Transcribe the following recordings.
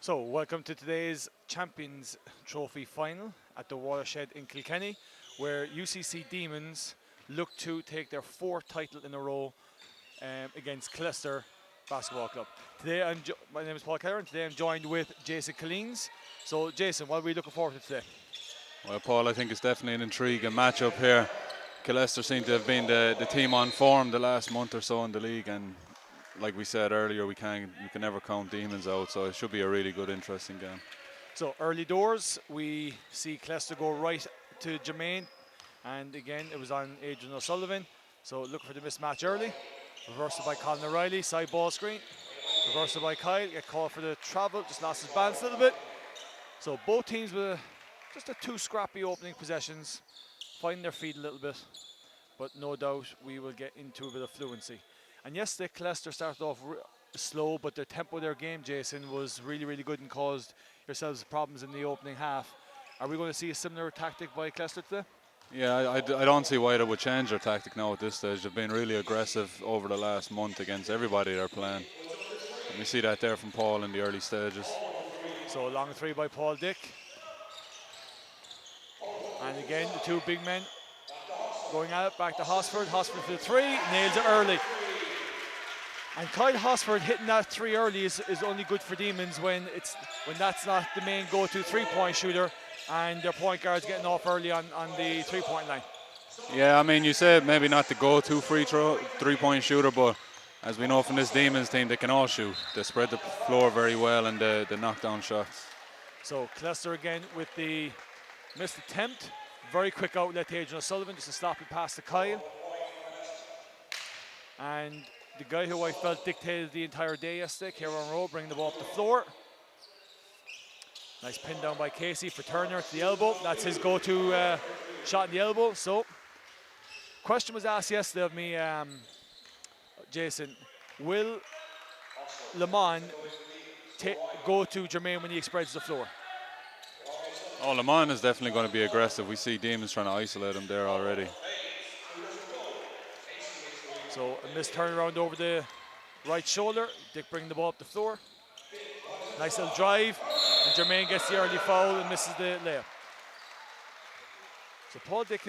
So, welcome to today's Champions Trophy final at the Watershed in Kilkenny, where UCC Demons look to take their fourth title in a row against Kilkenny Basketball Club. Today, my name is Paul Keller, and today I'm joined with Jason Collins. So, Jason, what are we looking forward to today? Well, Paul, I think it's definitely an intriguing matchup here. Kilkenny seem to have been the team on form the last month or so in the league, and like we said earlier, we can never count Demons out, so it should be a really good, interesting game. So, early doors, we see Kilkenny go right to Jermaine, and again, it was on Adrian O'Sullivan, so look for the mismatch early. Reversal by Colin O'Reilly, side ball screen. Reversal by Kyle, get called for the travel, just lost his balance a little bit. So both teams with just a two scrappy opening possessions, finding their feet a little bit, but no doubt we will get into a bit of fluency. And yes, the Kilkenny started off slow, but the tempo of their game, Jason, was really, really good and caused yourselves problems in the opening half. Are we going to see a similar tactic by Kilkenny today? Yeah, I don't see why they would change their tactic now at this stage. They've been really aggressive over the last month against everybody they're playing. And we see that there from Paul in the early stages. So long three by Paul Dick. And again, the two big men going at it, back to Hosford. Hosford for the three, nails it early. And Kyle Hosford hitting that three early is only good for Demons when that's not the main go-to three-point shooter and their point guard's getting off early on the three-point line. Yeah, I mean, you said maybe not the go-to three-point shooter, but as we know from this Demons team, they can all shoot. They spread the floor very well and they knock down shots. So Kilkenny again with the missed attempt. Very quick outlet to Adrian O'Sullivan, just a sloppy pass to Kyle. And the guy who I felt dictated the entire day yesterday, Kieran Rowe, bringing the ball up the floor. Nice pin down by Casey for Turner to the elbow. That's his go-to shot in the elbow. So, question was asked yesterday of me, Jason, will Lamont go to Jermaine when he spreads the floor? Oh, Lamont is definitely going to be aggressive. We see Demons trying to isolate him there already. So a missed turnaround over the right shoulder. Dick bringing the ball up the floor. Nice little drive. And Jermaine gets the early foul and misses the layup. So Paul Dick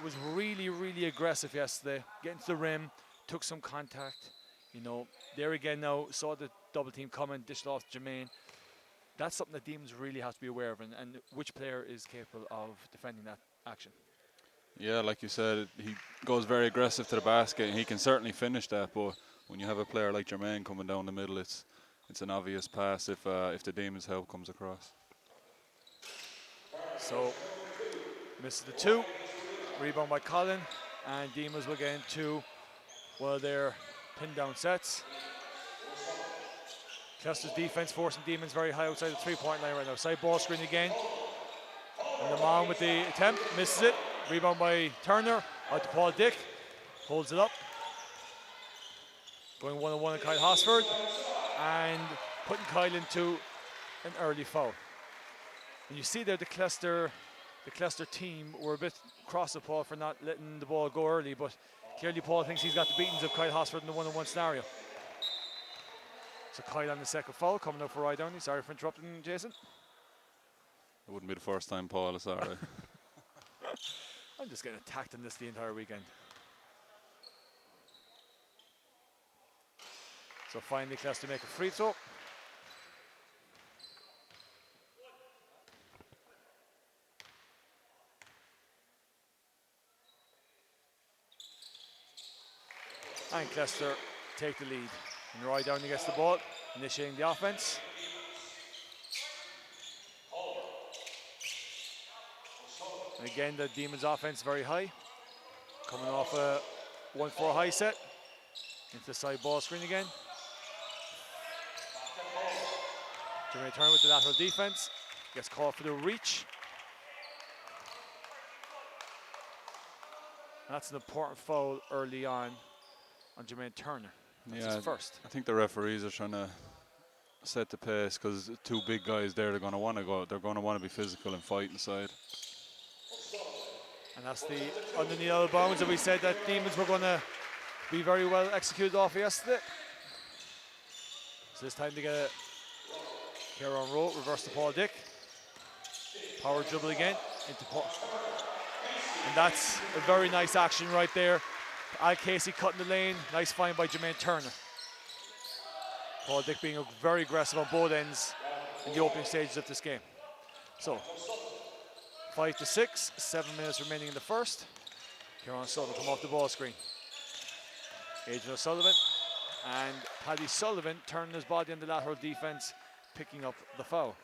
was really, really aggressive yesterday. Getting to the rim, took some contact. You know, there again now, saw the double team coming, dished off to Jermaine. That's something that Demons really have to be aware of, and which player is capable of defending that action. Yeah, like you said, he goes very aggressive to the basket, and he can certainly finish that. But when you have a player like Jermaine coming down the middle, it's an obvious pass if the Demons' help comes across. So misses the two, rebound by Colin, and Demons will get into one of their pin down sets. Chester's defense forcing Demons very high outside the three-point line right now. Side ball screen again. And Lamont with the attempt, misses it. Rebound by Turner, out to Paul Dick. Holds it up. Going one-on-one on Kyle Hosford. And putting Kyle into an early foul. And you see there the Kilkenny team were a bit cross at Paul for not letting the ball go early, but clearly Paul thinks he's got the beatings of Kyle Hosford in the one-on-one scenario. So Kyle on the second foul, coming up for Ryan Downey. Sorry for interrupting, Jason. It wouldn't be the first time, Paul. It's all right. I'm just getting attacked in this the entire weekend. So finally, Kilkenny make a free throw. And Kilkenny take the lead. And Roy Downey gets the ball, initiating the offense. And again, the Demons' offense very high. Coming off a 1-4 high set. Into the side ball screen again. Jermaine Turner with the lateral defense. Gets called for the reach. And that's an important foul early on Jermaine Turner. That's his first. I think the referees are trying to set the pace because two big guys there, they're going to want to go. They're going to want to be physical and fight inside. And that's the underneath out of bounds that we said that Demons were going to be very well executed off yesterday. So this time they get Kieran Rowe, reverse to Paul Dick. Power dribble again into Paul. And that's a very nice action right there. Al Casey cutting the lane. Nice find by Jermaine Turner. Paul Dick being very aggressive on both ends in the opening stages of this game. So, 5-6, 7 minutes remaining in the first. Kieran Sullivan come off the ball screen. Adrian O'Sullivan and Paddy Sullivan turning his body in the lateral defense, picking up the foul.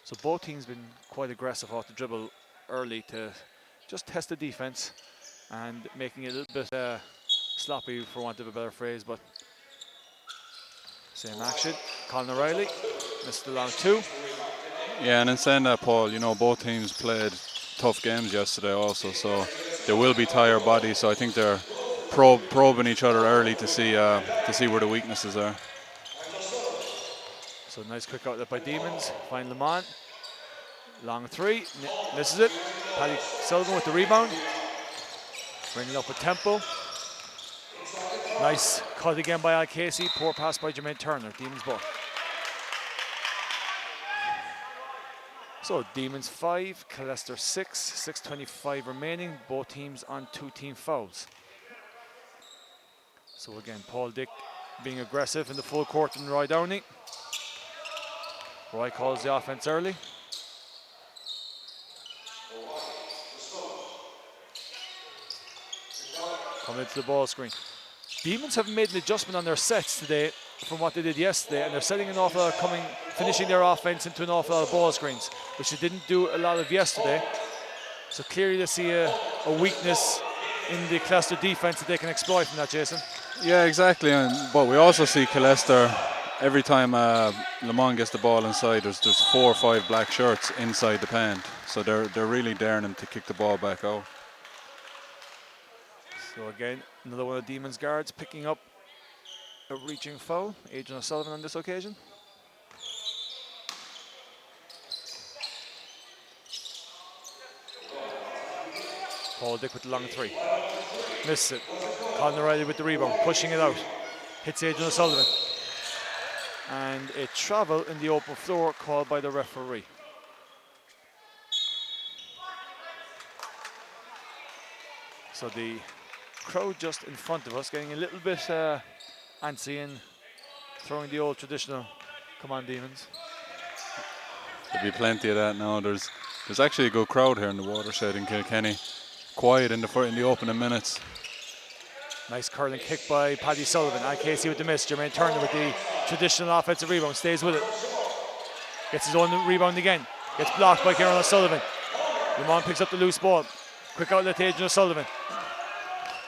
So both teams been quite aggressive off the dribble early to just test the defense and making it a little bit sloppy, for want of a better phrase, but same action. Colin O'Reilly missed the long two. Yeah, and in saying that, Paul, you know, both teams played tough games yesterday also, so there will be tired bodies. So I think they're probing each other early to see where the weaknesses are. So nice quick outlet by Demons. Find Lamont. Long three, misses it. Paddy Sullivan with the rebound. Bringing it up with tempo. Nice cut again by Al Casey. Poor pass by Jermaine Turner. Demons ball. So Demons 5, Leicester 6, 6:25 remaining. Both teams on 2 team fouls. So again, Paul Dick being aggressive in the full court and Roy Downey. Roy calls the offense early. Coming into the ball screen. Demons have made an adjustment on their sets today from what they did yesterday, and they're setting an awful lot of finishing their offense into an awful lot of ball screens, which they didn't do a lot of yesterday. So clearly they see a weakness in the Leicester defense that they can exploit from that, Jason. Yeah, exactly. But we also see Leicester, every time Le Mans gets the ball inside, there's 4 or 5 black shirts inside the paint. So they're really daring him to kick the ball back out. So again, another one of the Demons guards picking up a reaching foul. Adrian O'Sullivan on this occasion. Paul Dick with the long three. Misses it. Colin O'Reilly with the rebound, pushing it out. Hits Adrian O'Sullivan. And a travel in the open floor called by the referee. So the crowd just in front of us getting a little bit antsy and throwing the old traditional "come on Demons." There'll be plenty of that now. There's actually a good crowd here in the Watershed in Kilkenny. Quiet in the opening minutes. Nice curling kick by Paddy Sullivan. Al Casey with the miss. Jermaine Turner with the traditional offensive rebound. Stays with it. Gets his own rebound again. Gets blocked by Kieran O'Sullivan. Lamont picks up the loose ball. Quick outlet to Adrian O'Sullivan.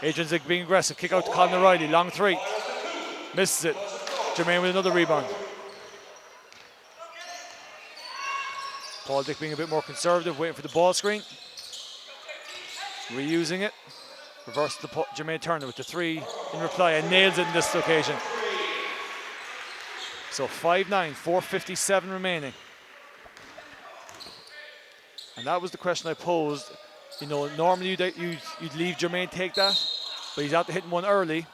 Adrian's being aggressive. Kick out to Colin O'Reilly. Long three. Misses it. Jermaine with another rebound. Paul Dick being a bit more conservative, waiting for the ball screen. Reusing it. Reverse to Jermaine Turner with the three in reply and nails it in this occasion. So 5-9, 4:57 remaining. And that was the question I posed. You know, normally you'd leave Jermaine take that, but he's out to hitting one early.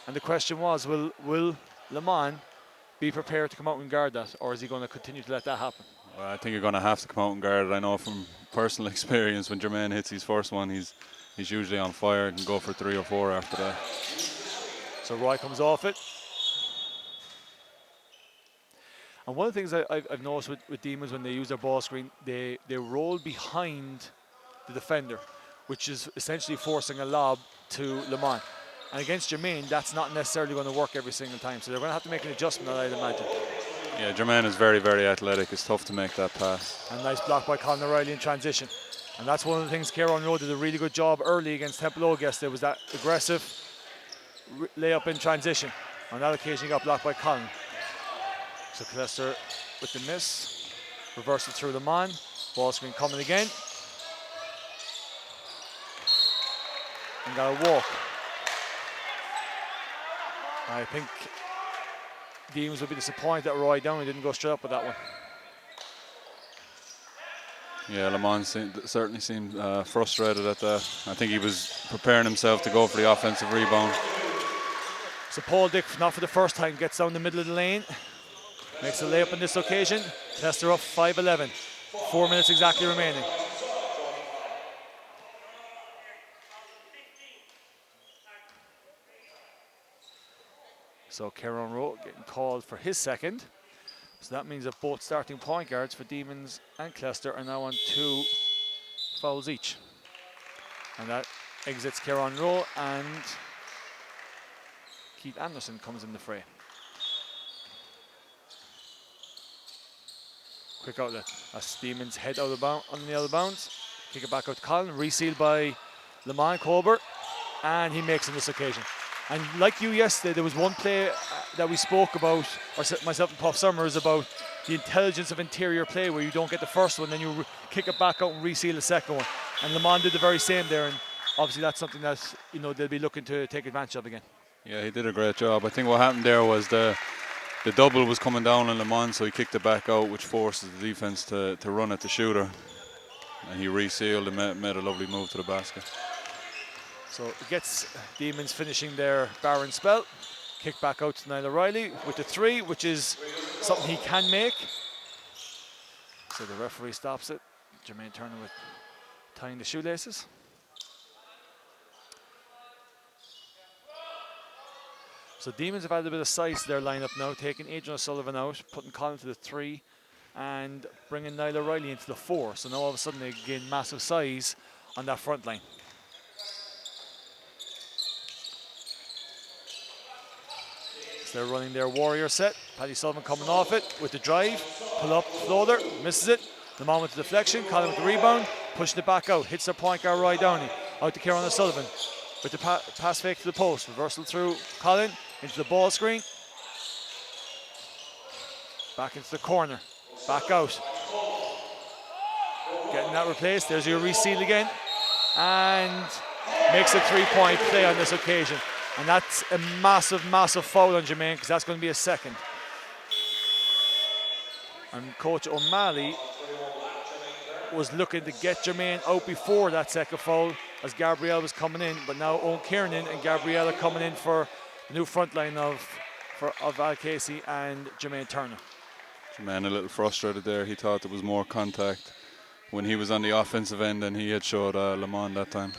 And the question was, will Le Mans be prepared to come out and guard that, or is he going to continue to let that happen? Well, I think you're going to have to come out and guard it. I know from personal experience, when Jermaine hits his first one, he's usually on fire and can go for 3 or 4 after that. So Roy comes off it. And one of the things I've noticed with Demons when they use their ball screen, they roll behind the defender, which is essentially forcing a lob to Le Mans. And against Jermaine, that's not necessarily going to work every single time. So they're going to have to make an adjustment, I'd imagine. Yeah, Jermaine is very, very athletic. It's tough to make that pass. And nice block by Colin O'Reilly in transition. And that's one of the things Kieran Rowe did a really good job early against Temple Oak yesterday, was that aggressive layup in transition. On that occasion, he got blocked by Colin. So Leicester with the miss. Reversal through the man. Ball screen coming again. And got a walk. I think Demons would be disappointed that Roy Downey didn't go straight up with that one. Yeah, Le Mans certainly seemed frustrated at that. I think he was preparing himself to go for the offensive rebound. So Paul Dick, not for the first time, gets down the middle of the lane. Makes a layup on this occasion. Leicester up 5-11. 4 minutes exactly remaining. So Kieran Rowe getting called for his second. So that means that both starting point guards for Demons and Leicester are now on 2 fouls each. And that exits Kieran Rowe, and Keith Anderson comes in the fray. Quick outlet. As Demons head out of bounds, on the out of bounds. Kick it back out to Colin. Resealed by Lamont Colbert. And he makes on this occasion. And like you yesterday, there was one play that we spoke about, or myself and Puff Summers, about the intelligence of interior play, where you don't get the first one, then you kick it back out and reseal the second one. And Lamont did the very same there, and obviously that's something that they'll be looking to take advantage of again. Yeah, he did a great job. I think what happened there was the double was coming down on Lamont, so he kicked it back out, which forces the defense to run at the shooter. And he resealed and made a lovely move to the basket. So it gets Demons finishing their barren spell. Kick back out to Niall O'Reilly with the 3, which is something he can make. So the referee stops it. Jermaine Turner with tying the shoelaces. So Demons have added a bit of size to their lineup now, taking Adrian O'Sullivan out, putting Colin to the 3, and bringing Niall O'Reilly into the 4. So now all of a sudden they gain massive size on that front line. So they're running their warrior set. Paddy Sullivan coming off it with the drive, pull up, floater, misses it. The moment of deflection, Colin with the rebound, pushing it back out, hits their point guard Roy Downey, out to Kieran O'Sullivan with the pass fake to the post, reversal through Colin into the ball screen, back into the corner, back out, getting that replaced. There's your reseal again, and makes a 3-point play on this occasion, and that's a massive foul on Jermaine, because that's going to be a second. And Coach O'Malley was looking to get Jermaine out before that second foul, as Gabrielle was coming in, but now Owen Kiernan and Gabrielle are coming in for the new front line of Al Casey and Jermaine Turner. Jermaine a little frustrated there. He thought there was more contact when he was on the offensive end than he had showed Lamont that time.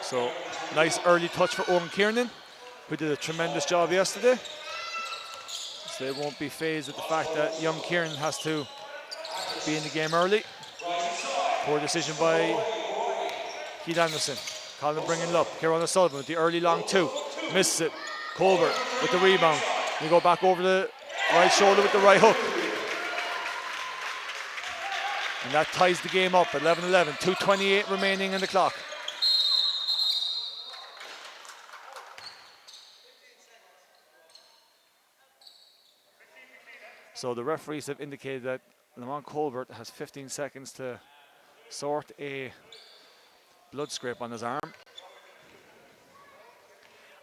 So nice early touch for Owen Kiernan, who did a tremendous job yesterday. So they won't be phased at the fact that young Kieran has to be in the game early. Poor decision by Keith Anderson. Colin bringing it up. Kieran O'Sullivan with the early long 2. Misses it. Colbert with the rebound. We go back over the right shoulder with the right hook. And that ties the game up at 11-11. 2:28 remaining in the clock. So the referees have indicated that Lamont Colbert has 15 seconds to sort a blood scrape on his arm.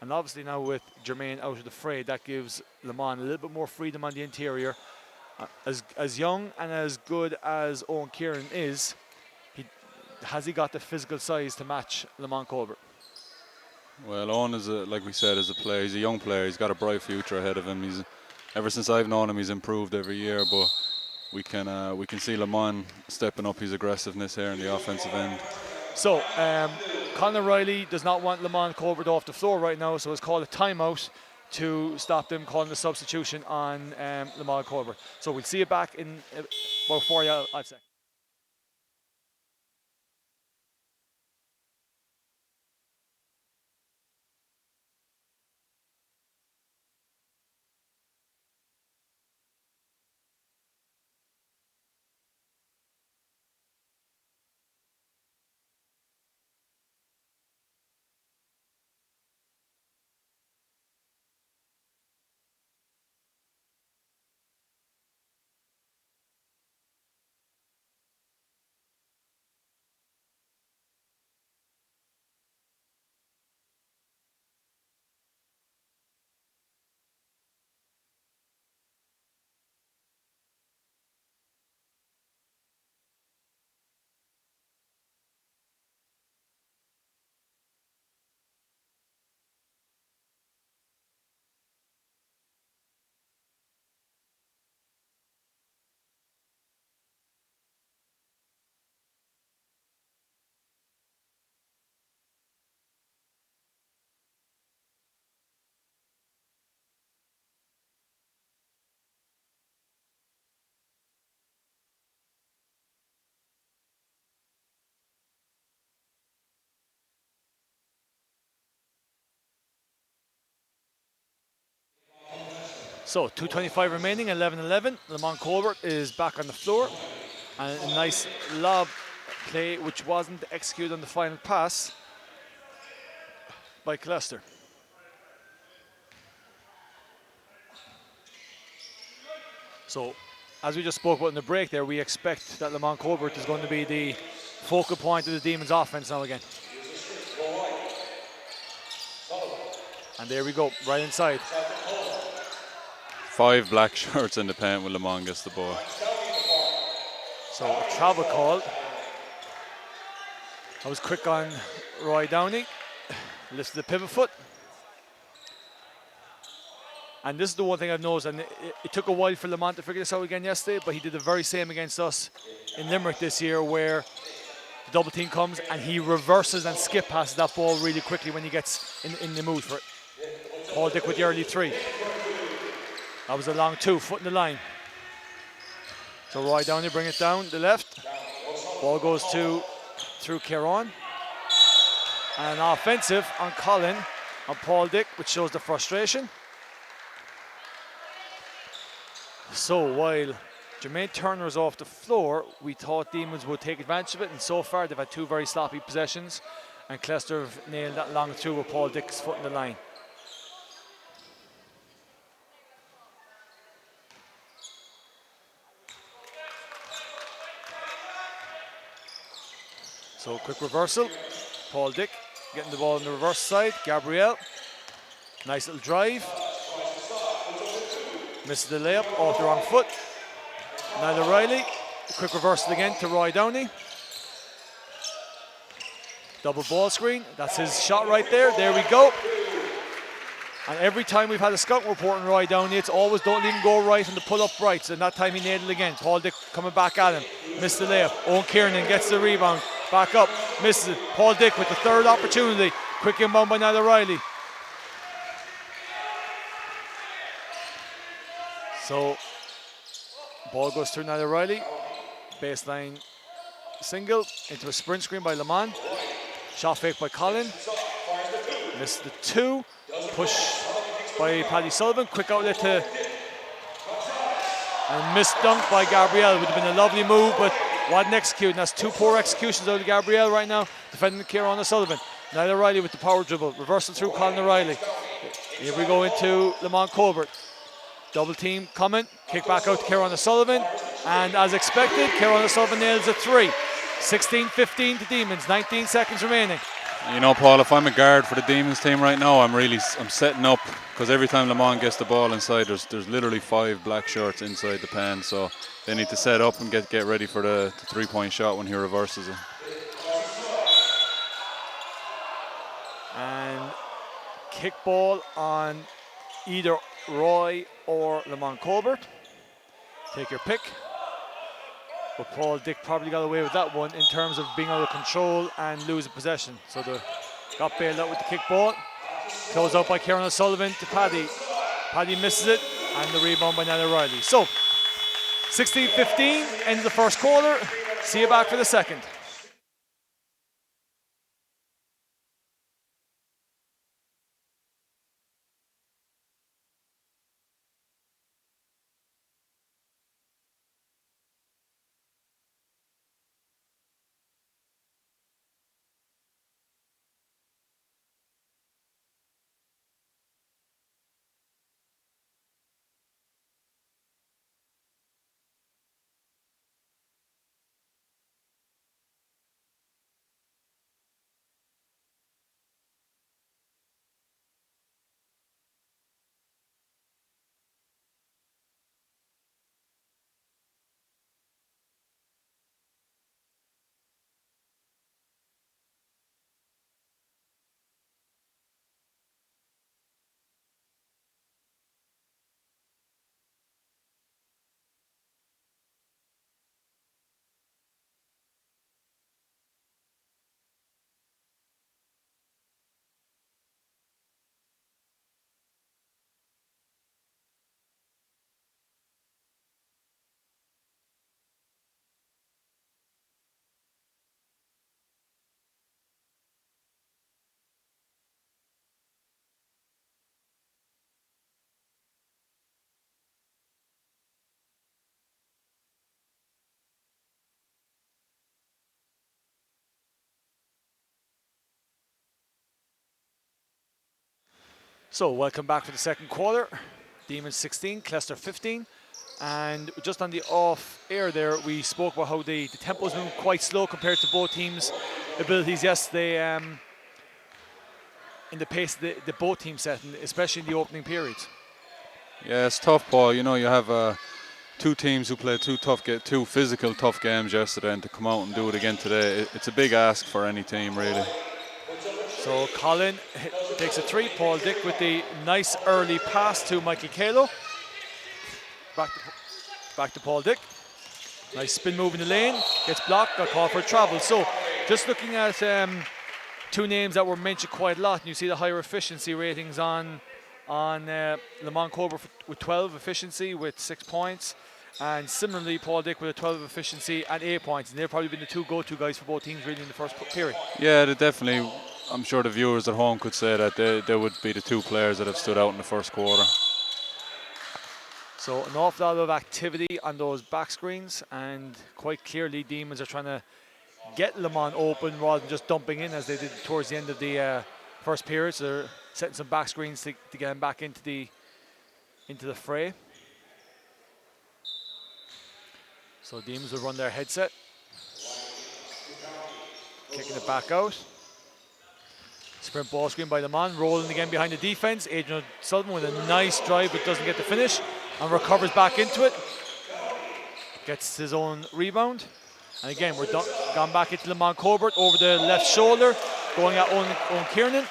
And obviously now with Jermaine out of the fray, that gives Lamont a little bit more freedom on the interior. As young and as good as Owen Kieran is, has he got the physical size to match Lamont Colbert? Well, Owen is, like we said, is a player. He's a young player. He's got a bright future ahead of him. Ever since I've known him, he's improved every year. But we can see Lamont stepping up his aggressiveness here in the offensive end. So Conor Riley does not want Lamont Colbert off the floor right now, so it's called a timeout to stop them calling the substitution on Lamont Colbert. So we'll see you back in about 4 seconds. So 2:25 remaining, 11-11. Lamont Colbert is back on the floor. And a nice lob play which wasn't executed on the final pass by Clester. So, as we just spoke about in the break there, we expect that Lamont Colbert is going to be the focal point of the Demons offense now again. And there we go, right inside. 5 black shirts in the paint when Lamont gets the ball. So a travel call. I was quick on Roy Downey. Lifted the pivot foot. And this is the one thing I've noticed, and it took a while for Lamont to figure this out again yesterday, but he did the very same against us in Limerick this year, where the double team comes and he reverses and skip passes that ball really quickly when he gets in the mood for it. Paul Dick with the early 3. That was a long 2, foot in the line. So Roy Downey bring it down the left. Ball goes through Kieran. And an offensive on Colin on Paul Dick, which shows the frustration. So while Jermaine Turner is off the floor, we thought Demons would take advantage of it, and so far they've had 2 very sloppy possessions, and Clester have nailed that long through with Paul Dick's foot in the line. So quick reversal, Paul Dick getting the ball on the reverse side, Gabrielle, nice little drive, misses the layup off the wrong foot. Niall O'Reilly, quick reversal again to Roy Downey. Double ball screen, that's his shot right there, there we go. And every time we've had a scout report on Roy Downey, it's always don't even go right and the pull up rights, and that time he nailed it again. Paul Dick coming back at him, missed the layup. Owen Kiernan gets the rebound, back up, misses it. Paul Dick with the 3rd opportunity, quick inbound by Niall O'Reilly. So, ball goes through Niall O'Reilly, baseline single into a sprint screen by Lamont. Shot fake by Colin, missed the 2, push by Paddy Sullivan, quick outlet to, and missed dunk by Gabrielle. Would have been a lovely move, but wasn't executed. That's 2 poor executions out of Gabrielle right now, defending Kieran O'Sullivan. Niall O'Reilly with the power dribble, reversal through Colin O'Reilly. Here we go into Lamont Colbert. Double team coming, kick back out to Kieran O'Sullivan, and as expected, Kieran O'Sullivan nails a 3. 16-15 to Demons, 19 seconds remaining. You know, Paul, if I'm a guard for the Demons team right now, I'm setting up, because every time Lamont gets the ball inside, there's literally 5 black shirts inside the pan, so they need to set up and get ready for the 3-point shot when he reverses it. And kick ball on either Roy or Lamont Colbert. Take your pick. But Paul Dick probably got away with that one in terms of being out of control and losing possession. So they got bailed out with the kick ball. Closed out by Kieran O'Sullivan to Paddy. Paddy misses it, and the rebound by Niall O'Reilly. So 16-15, end of the first quarter. See you back for the second. So welcome back for the second quarter. Demons 16, Clester 15. And just on the off air there, we spoke about how the tempo has been quite slow compared to both teams' abilities yesterday in the pace the both teams set, especially in the opening period. Yeah, it's tough, Paul. You know, you have two teams who played two physical tough games yesterday, and to come out and do it again today, it's a big ask for any team, really. So Colin takes a three. Paul Dick with the nice early pass to Michael Calo. Back to Paul Dick. Nice spin move in the lane. Gets blocked, got called for a travel. So just looking at two names that were mentioned quite a lot, and you see the higher efficiency ratings on Lamont Cobra with 12 efficiency with 6 points. And similarly, Paul Dick with a 12 efficiency and 8 points. And they've probably been the two go-to guys for both teams really in the first period. Yeah, they definitely, I'm sure the viewers at home could say that they would be the two players that have stood out in the first quarter. So an awful lot of activity on those back screens, and quite clearly Demons are trying to get Lamont open rather than just dumping in as they did towards the end of the first period. So they're setting some back screens to get him back into the fray. So Demons will run their headset. Kicking it back out. Sprint ball screen by Lamont, rolling again behind the defense. Adrian Sullivan with a nice drive but doesn't get the finish and recovers back into it. Gets his own rebound. And again, we're gone back into Lamont Colbert over the left shoulder, going at Owen Kiernan.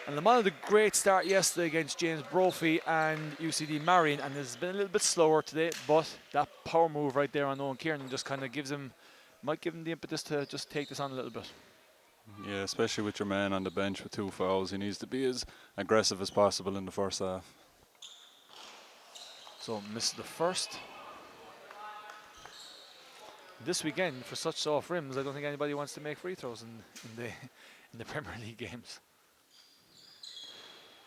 And Lamont had a great start yesterday against James Brophy and UCD Marion, and has been a little bit slower today, but that power move right there on Owen Kiernan just kind of might give him the impetus to just take this on a little bit. Yeah, especially with your man on the bench with 2 fouls, he needs to be as aggressive as possible in the first half. So misses the first. This weekend, for such soft rims, I don't think anybody wants to make free throws in the Premier League games.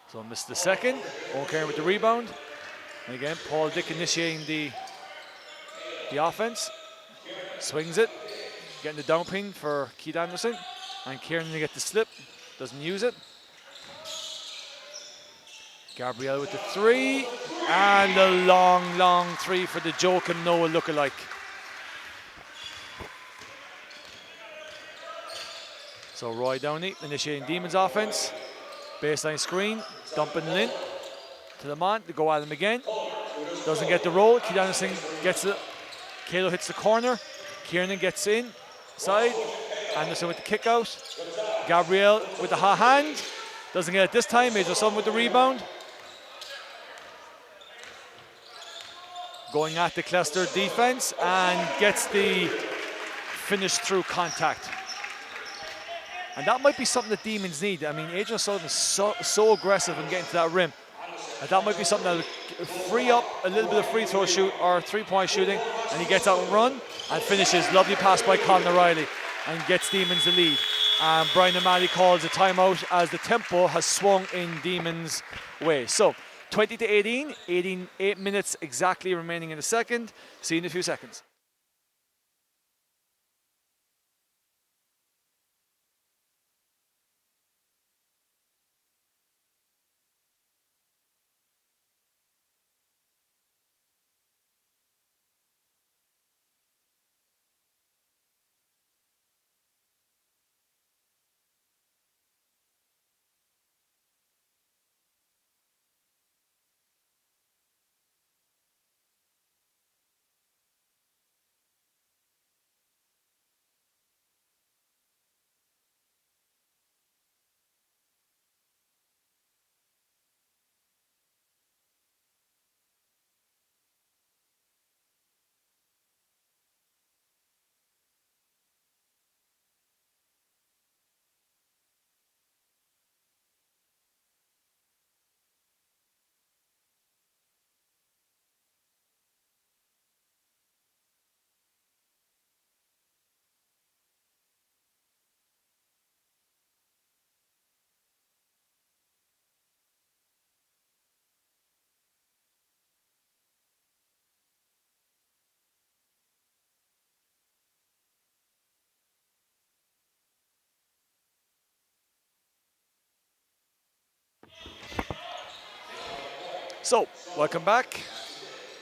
So missed the second. Owen Kiernan with the rebound. And again, Paul Dick initiating the offense. Swings it. Getting the down ping for Keith Anderson. And Kieran to get the slip. Doesn't use it. Gabrielle with the three. And a long, long three for the Joachim Noah lookalike. So Roy Downey initiating Demons offense. Baseline screen. Dumping it in to Lamont to go at him again. Doesn't get the roll. Keith Anderson gets it. Calo hits the corner. Kiernan gets inside. Anderson with the kick out. Gabriel with the hot hand. Doesn't get it this time. Major Sullivan with the rebound. Going at the Clester defense and gets the finish through contact. And that might be something that Demons need. I mean, Adrian Sullivan is so aggressive in getting to that rim. And that might be something that will free up a little bit of free throw shoot or 3-point shooting. And he gets out and run and finishes. Lovely pass by Colin O'Reilly and gets Demons the lead. And Brian O'Malley calls a timeout as the tempo has swung in Demons' way. So 20-18, 8 minutes exactly remaining in the second. See you in a few seconds. So, welcome back.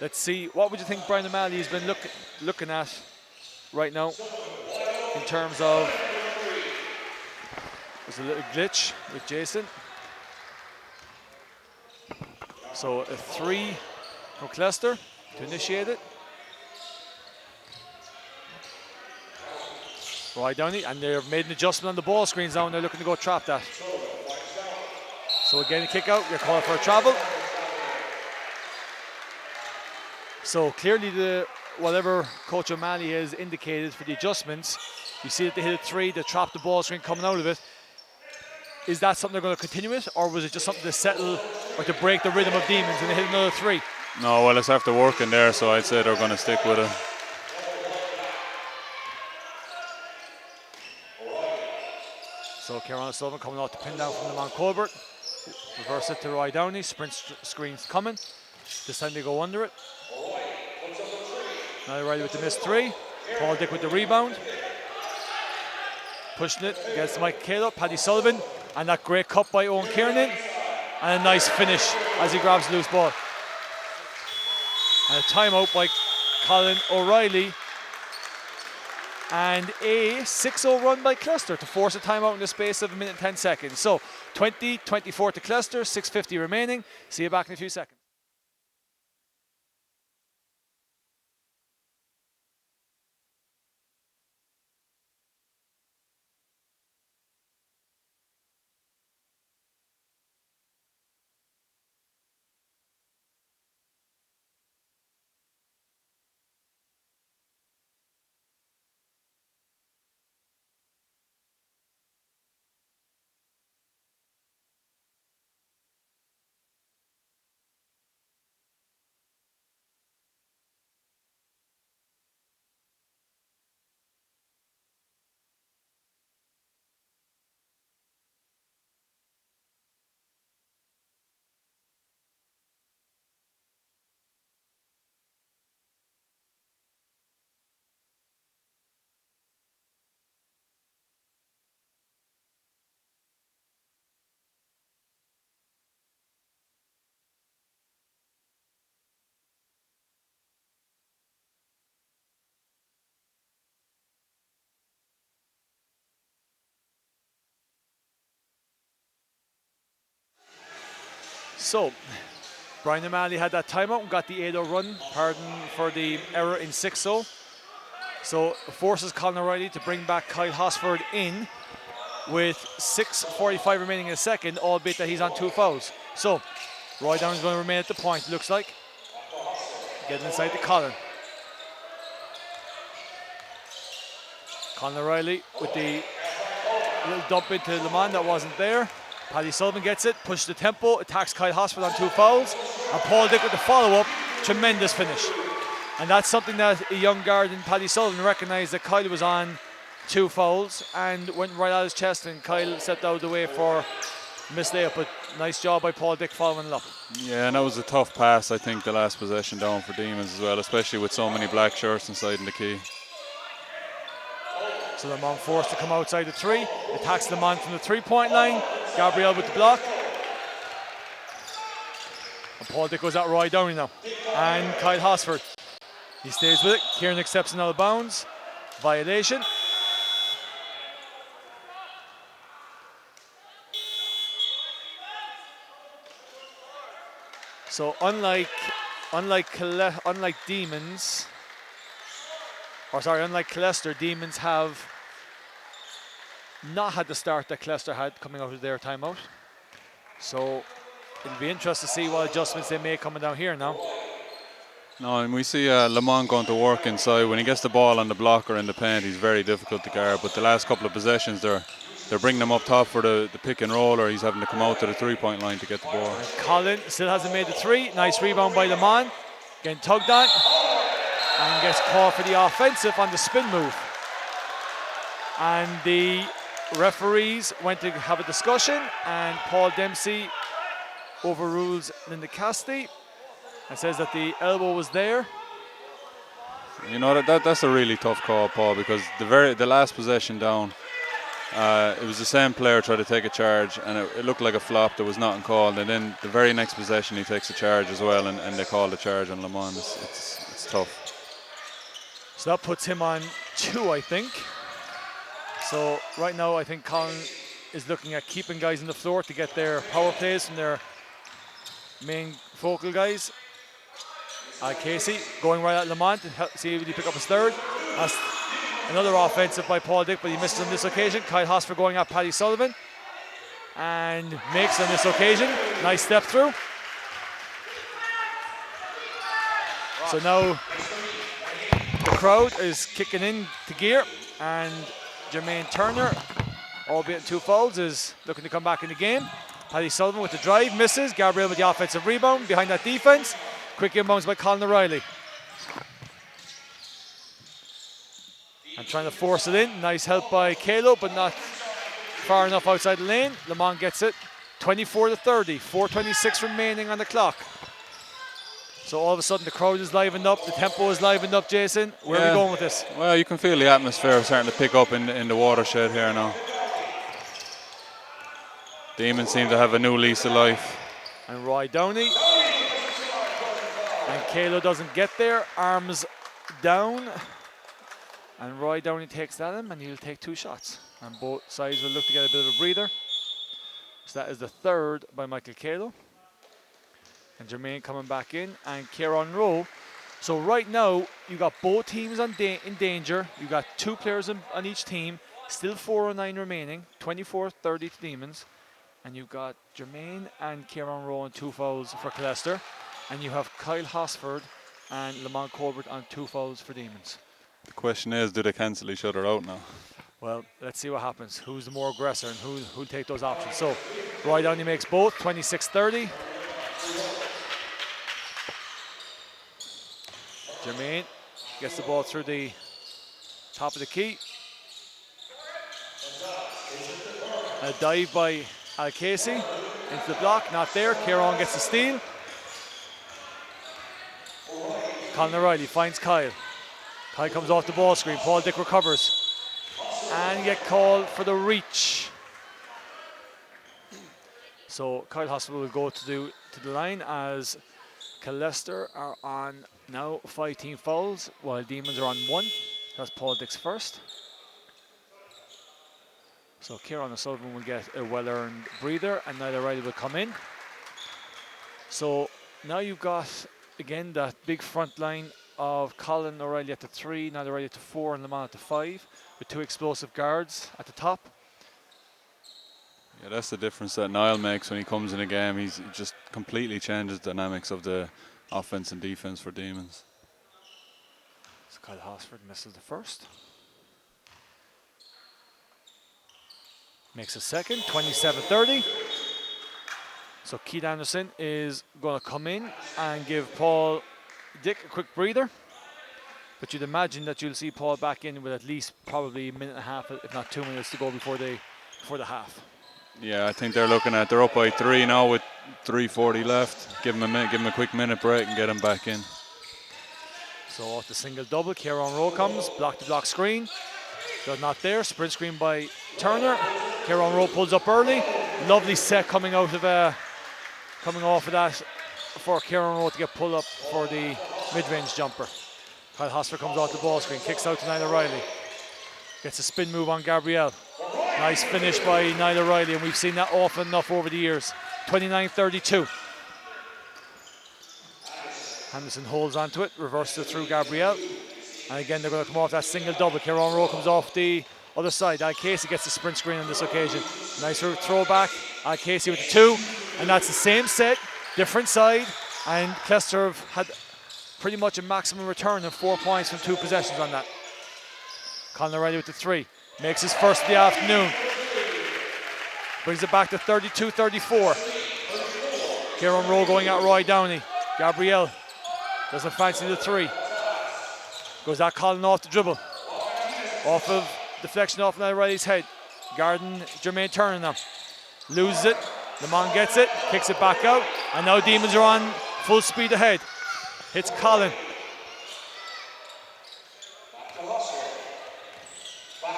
Let's see, what would you think Brian O'Malley has been looking at right now in terms of, there's a little glitch with Jason. So a 3 from Clester to initiate it. Right Downey, and they've made an adjustment on the ball screens now, and they're looking to go trap that. So again, a kick out, you're called for a travel. So clearly whatever Coach O'Malley has indicated for the adjustments, you see that they hit a 3, they trapped the ball screen coming out of it. Is that something they're going to continue with, or was it just something to settle or to break the rhythm of Demons and they hit another 3? No, well, it's after working there, so I'd say they're going to stick with it. So Kieran O'Sullivan coming out to pin down from the Mount Colbert. Reverse it to Roy Downey, sprint screens coming. This time they go under it. Now Riley with the missed 3. Paul Dick with the rebound. Pushing it against Mike Calo, Paddy Sullivan, and that great cut by Owen Kiernan. And a nice finish as he grabs the loose ball. And a timeout by Colin O'Reilly. And a 6-0 run by Clester to force a timeout in the space of 1 minute and 10 seconds. So 20-24 to Clester, 6:50 remaining. See you back in a few seconds. So, Brian O'Malley had that timeout and got the 8-0 run, pardon for the error in 6-0. So, forces Colin O'Reilly to bring back Kyle Hosford in with 6:45 remaining in a second, albeit that he's on 2 fouls. So, Roy Down is going to remain at the point, looks like. Getting inside to Colin. Colin O'Reilly with the little dump into Lamont that wasn't there. Paddy Sullivan gets it, pushes the tempo, attacks Kyle Hosford on 2 fouls, and Paul Dick with the follow-up. Tremendous finish. And that's something that a young guard in Paddy Sullivan recognised, that Kyle was on 2 fouls and went right at his chest, and Kyle stepped out of the way for a missed layup. But nice job by Paul Dick following it up. Yeah, and that was a tough pass, I think, the last possession down for Demons as well, especially with so many black shirts inside in the key. So Lamont forced to come outside the 3, attacks Lamont from the 3-point line. Gabriel with the block. And Paul Dick goes at Roy Downey now. And Kyle Hosford. He stays with it. Kieran accepts an out of bounds. Violation. So unlike Demons, unlike Clester, Demons have not had the start that Clester had coming out of their timeout. So it'll be interesting to see what adjustments they make coming down here now. No, and we see Lamont going to work inside. When he gets the ball on the block or in the paint, he's very difficult to guard. But the last couple of possessions, they're bringing him up top for the pick and roll, or he's having to come out to the 3-point line to get the ball. And Colin still hasn't made the 3. Nice rebound by Lamont. Getting tugged on. And gets called for the offensive on the spin move. And the referees went to have a discussion, and Paul Dempsey overrules Linda Cassidy and says that the elbow was there. You know, that's a really tough call, Paul, because the last possession down, It was the same player tried to take a charge, and it looked like a flop. There was nothing called, and then the very next possession he takes a charge as well, and they call the charge on Lamont. It's tough. So that puts him on 2, I think. So right now, I think Colin is looking at keeping guys on the floor to get their power plays from their main focal guys. Casey going right at Lamont to see if he pick up his third. That's another offensive by Paul Dick, but he misses on this occasion. Kyle Hosford going at Paddy Sullivan and makes on this occasion. Nice step through. So now the crowd is kicking in to gear, and Jermaine Turner, albeit 2 fouls, is looking to come back in the game. Paddy Sullivan with the drive, misses. Gabriel with the offensive rebound behind that defense. Quick inbounds by Colin O'Reilly. And trying to force it in. Nice help by Kalo, but not far enough outside the lane. Lamont gets it. 24-30, 4:26 remaining on the clock. So all of a sudden the crowd is livened up, the tempo is livened up, Jason. Where are we going with this? Well, you can feel the atmosphere starting to pick up in the Watershed here now. Demons seem to have a new lease of life. And Roy Downey. And Kalo doesn't get there, arms down. And Roy Downey takes that in, and he'll take 2 shots. And both sides will look to get a bit of a breather. So that is the third by Michael Kalo. And Jermaine coming back in, and Kieran Rowe. So right now, you got both teams in danger. You got 2 players on each team. Still 4:09 remaining, 24-30 to Demons. And you've got Jermaine and Kieran Rowe on 2 fouls for Leicester. And you have Kyle Hosford and Lamont Colbert on 2 fouls for Demons. The question is, do they cancel each other out now? Well, let's see what happens. Who's the more aggressor and who'll take those options? So, Roy Downey makes both, 26-30. Jermaine gets the ball through the top of the key. A dive by Al Casey into the block, not there. Kieran gets the steal. Colin O'Reilly finds Kyle. Kyle comes off the ball screen. Paul Dick recovers. And get called for the reach. So Kyle Hospital will go to the line as Leicester are on now 5 team fouls while Demons are on 1. That's Paul Dick's first. So Kieran O'Sullivan will get a well-earned breather, and Niall O'Reilly will come in. So now you've got, again, that big front line of Colin O'Reilly at the 3, Niall O'Reilly at the 4, and Lamont at the 5, with 2 explosive guards at the top. Yeah, that's the difference that Niall makes when he comes in a game. He just completely changes the dynamics of the offense and defense for Demons. So Kyle Hosford misses the first. Makes a second, 27-30. So Keith Anderson is going to come in and give Paul Dick a quick breather. But you'd imagine that you'll see Paul back in with at least probably a minute and a half, if not 2 minutes to go before the half. Yeah, I think they're up by 3 now with 3:40 left. Give him a quick minute break and get him back in. So off the single double, Kieran Rowe comes, block screen. They're not there, sprint screen by Turner. Kieran Rowe pulls up early. Lovely set coming off of that for Kieran Rowe to get pulled up for the mid-range jumper. Kyle Hosford comes off the ball screen, kicks out to Niall O'Reilly. Gets a spin move on Gabrielle. Nice finish by Niall O'Reilly, and we've seen that often enough over the years. 29-32. Henderson holds onto it, reverses it through Gabrielle. And again, they're going to come off that single double. Kieran Rowe comes off the other side. Al Casey gets the sprint screen on this occasion. Nice throw back. Al Casey with the 2. And that's the same set, different side. And Leicester have had pretty much a maximum return of 4 points from 2 possessions on that. Colin O'Reilly with the 3. Makes his first of the afternoon. Brings it back to 32-34. Kieran Rowe going at Roy Downey. Gabrielle doesn't fancy the 3. Goes at Colin off the dribble. Off of deflection off Niall O'Reilly's head. Garden Jermaine Turner now. Loses it. Lamont gets it. Kicks it back out. And now Demons are on full speed ahead. Hits Colin.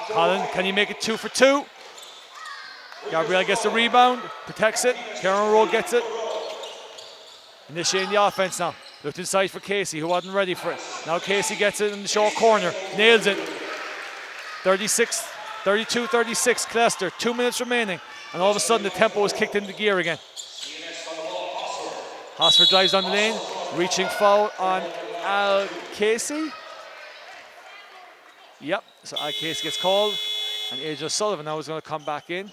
Colin, can he make it 2 for 2? Gabriel gets the rebound, protects it. Kieran Rowe gets it. Initiating the offense now. Looked inside for Casey, who wasn't ready for it. Now Casey gets it in the short corner, nails it. 32-36, Clester, 2 minutes remaining. And all of a sudden the tempo is kicked into gear again. Hosford drives down the lane, reaching foul on Al Casey. Yep, so Al Casey gets called. And AJ Sullivan now is going to come back in.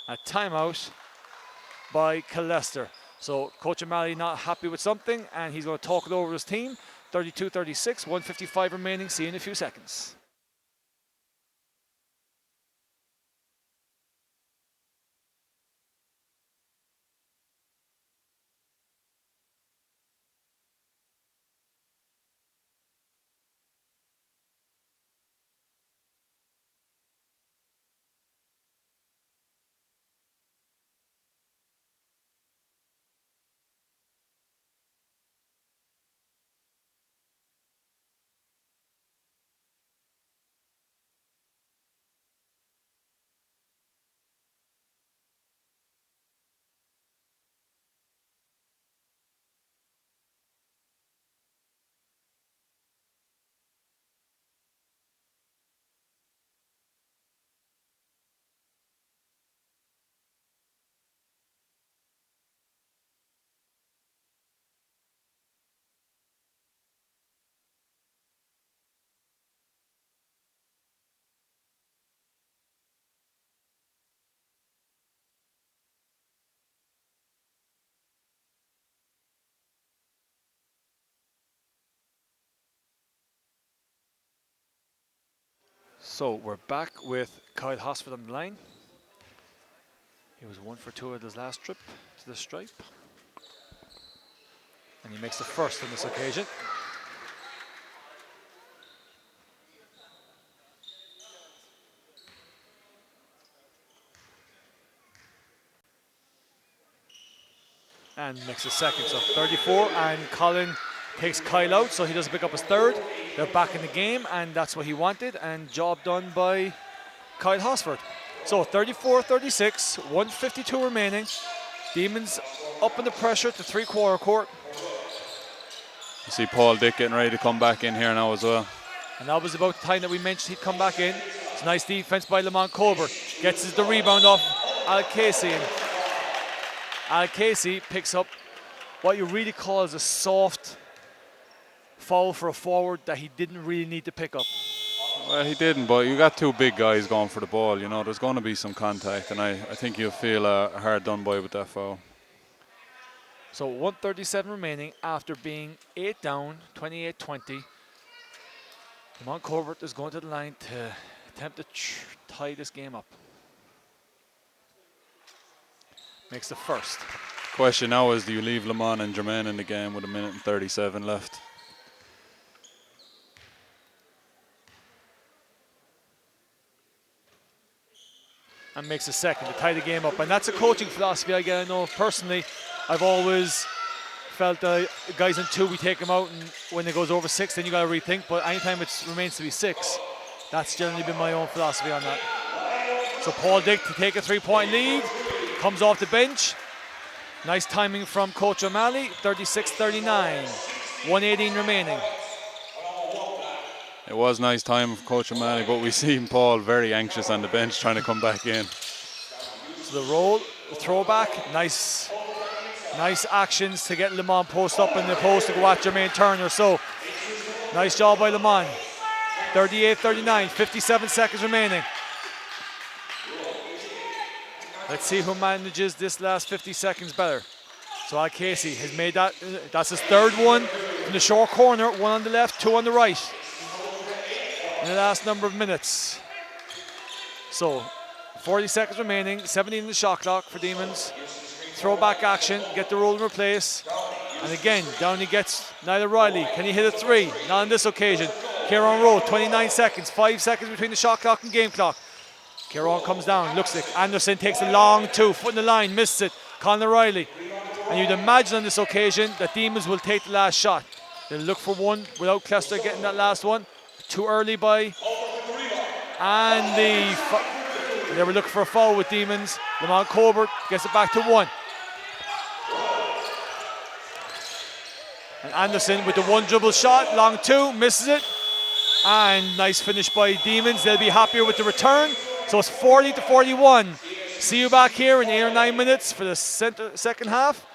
A timeout by Clester. So Coach O'Malley not happy with something, and he's going to talk it over his team. 32-36, 1:55 remaining. See you in a few seconds. So we're back with Kyle Hosford on the line. He was 1 for 2 at his last trip to the stripe. And he makes the first on this occasion. And makes the second, so 34, and Colin takes Kyle out, so he doesn't pick up his third. They're back in the game, and that's what he wanted, and job done by Kyle Hosford. So 34-36, 1:52 remaining. Demons up in the pressure to three-quarter court. You see Paul Dick getting ready to come back in here now as well. And that was about the time that we mentioned he'd come back in. It's nice defense by Lamont Colbert. Gets the rebound off Al Casey. And Al Casey picks up what you really call as a soft foul for a forward that he didn't really need to pick up. Well, he didn't, but you got two big guys going for the ball. You know, there's going to be some contact, and I think you'll feel hard done by with that foul. So 1:37 remaining after being 8 down, 28-20. Lamont Colbert is going to the line to attempt to tie this game up. Makes the first. Question now is, do you leave Lamont and Jermaine in the game with 1:37 left? And makes a second to tie the game up. And that's a coaching philosophy I know personally. I've always felt guys in 2, we take them out, and when it goes over 6, then you got to rethink. But anytime it remains to be 6, that's generally been my own philosophy on that. So Paul Dick to take a 3-point lead, comes off the bench. Nice timing from Coach O'Malley, 36-39, 1:18 remaining. It was nice time of Coach O'Malley, but we seen Paul very anxious on the bench trying to come back in. So the roll, the throwback, nice actions to get Lamont post up in the post to go at Jermaine Turner. So nice job by Lamont. 38-39, 57 seconds remaining. Let's see who manages this last 50 seconds better. So Al Casey has made that's his third one in the short corner, 1 on the left, 2 on the right in the last number of minutes. So 40 seconds remaining, 17 in the shot clock for Demons. Throwback action, get the roll and replace. And again, down he gets Niall Riley. Can he hit a 3? Not on this occasion. Kieran Rowe, 29 seconds, 5 seconds between the shot clock and game clock. Kieran comes down, looks like Anderson takes a long 2, foot in the line, misses it. Conor Riley. And you'd imagine on this occasion that Demons will take the last shot. They'll look for one without Clester getting that last one. Too early by. And They were looking for a foul with Demons. Lamont Colbert gets it back to 1. And Anderson with the one dribble shot, long 2, misses it. And nice finish by Demons. They'll be happier with the return. So it's 40-41. See you back here in 8 or 9 minutes for the second half.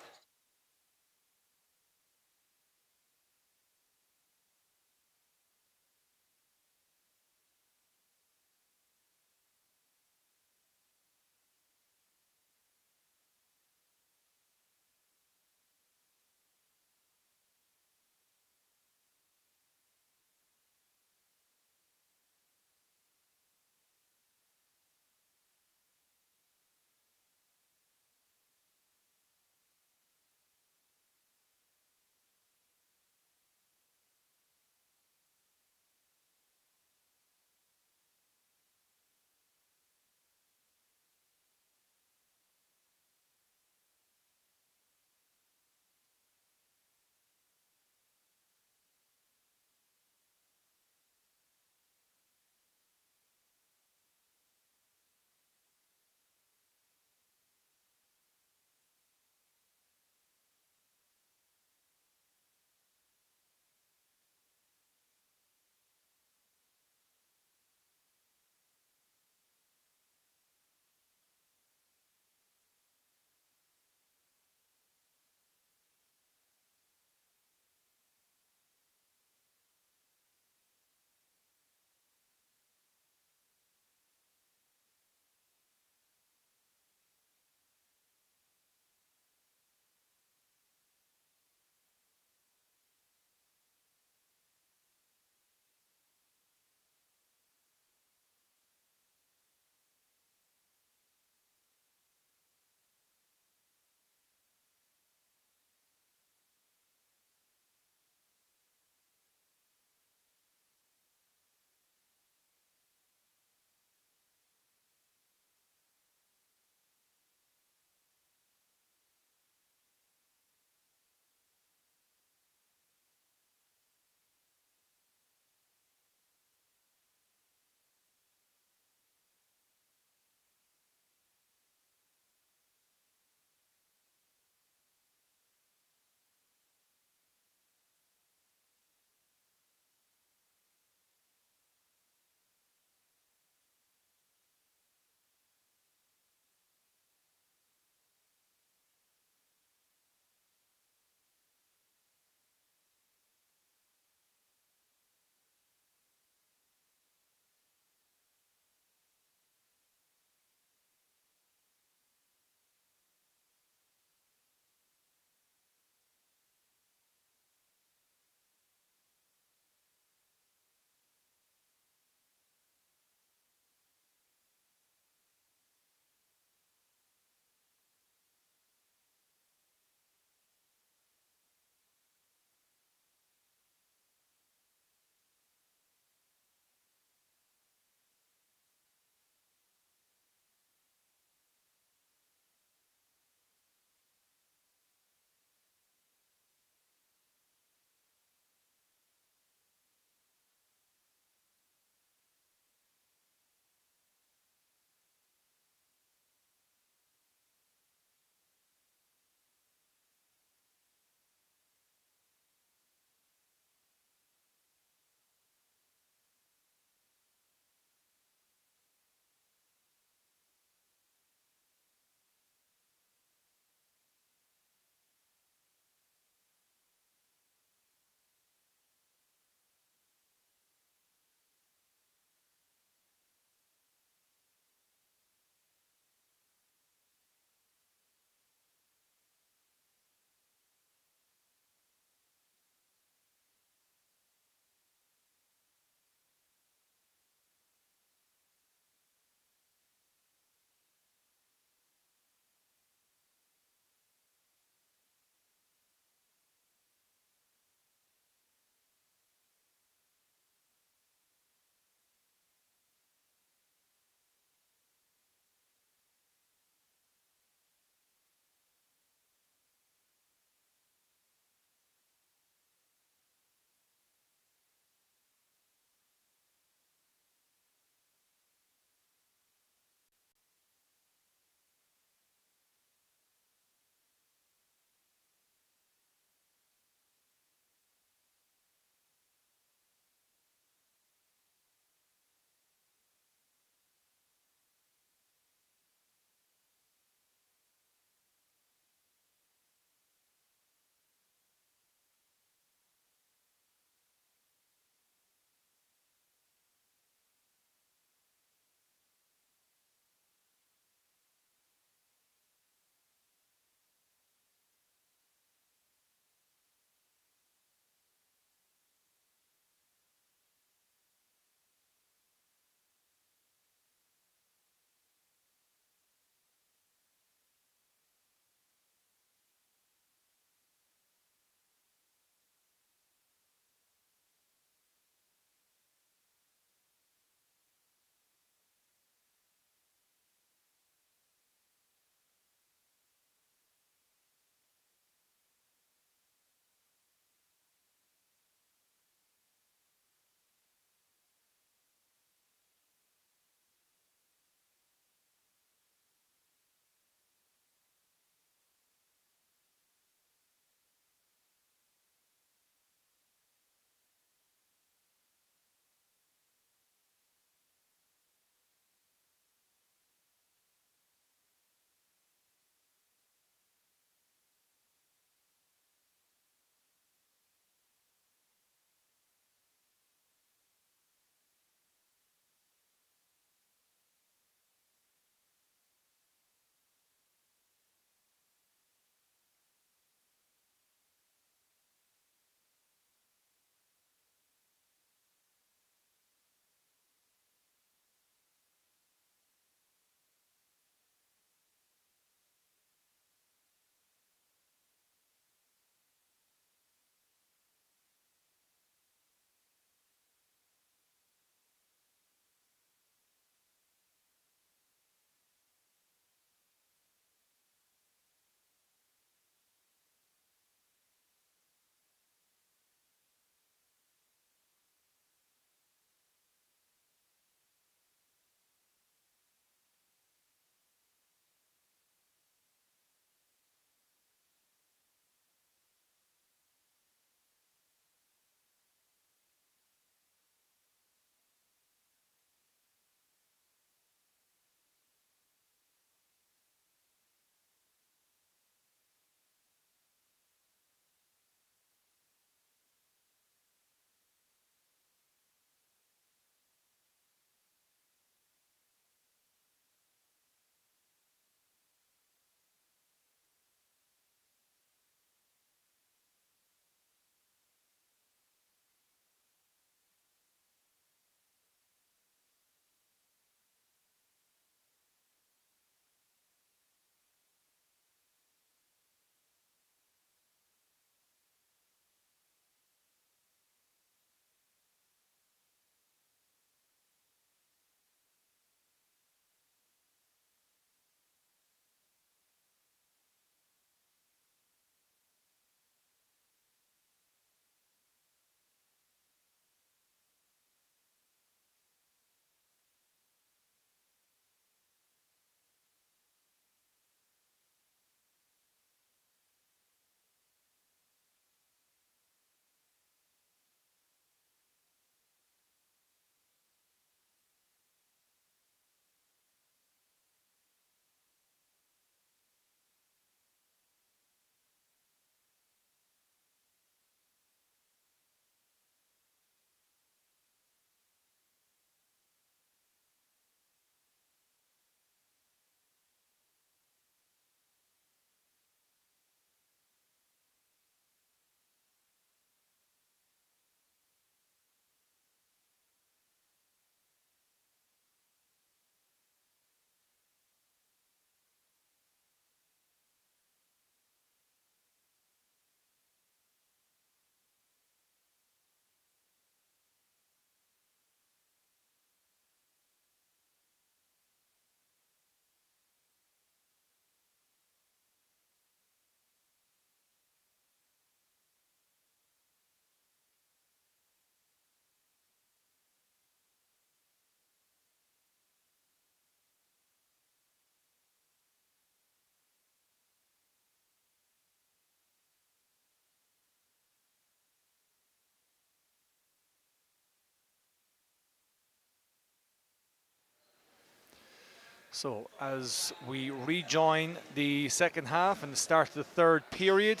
So as we rejoin the second half and the start of the third period,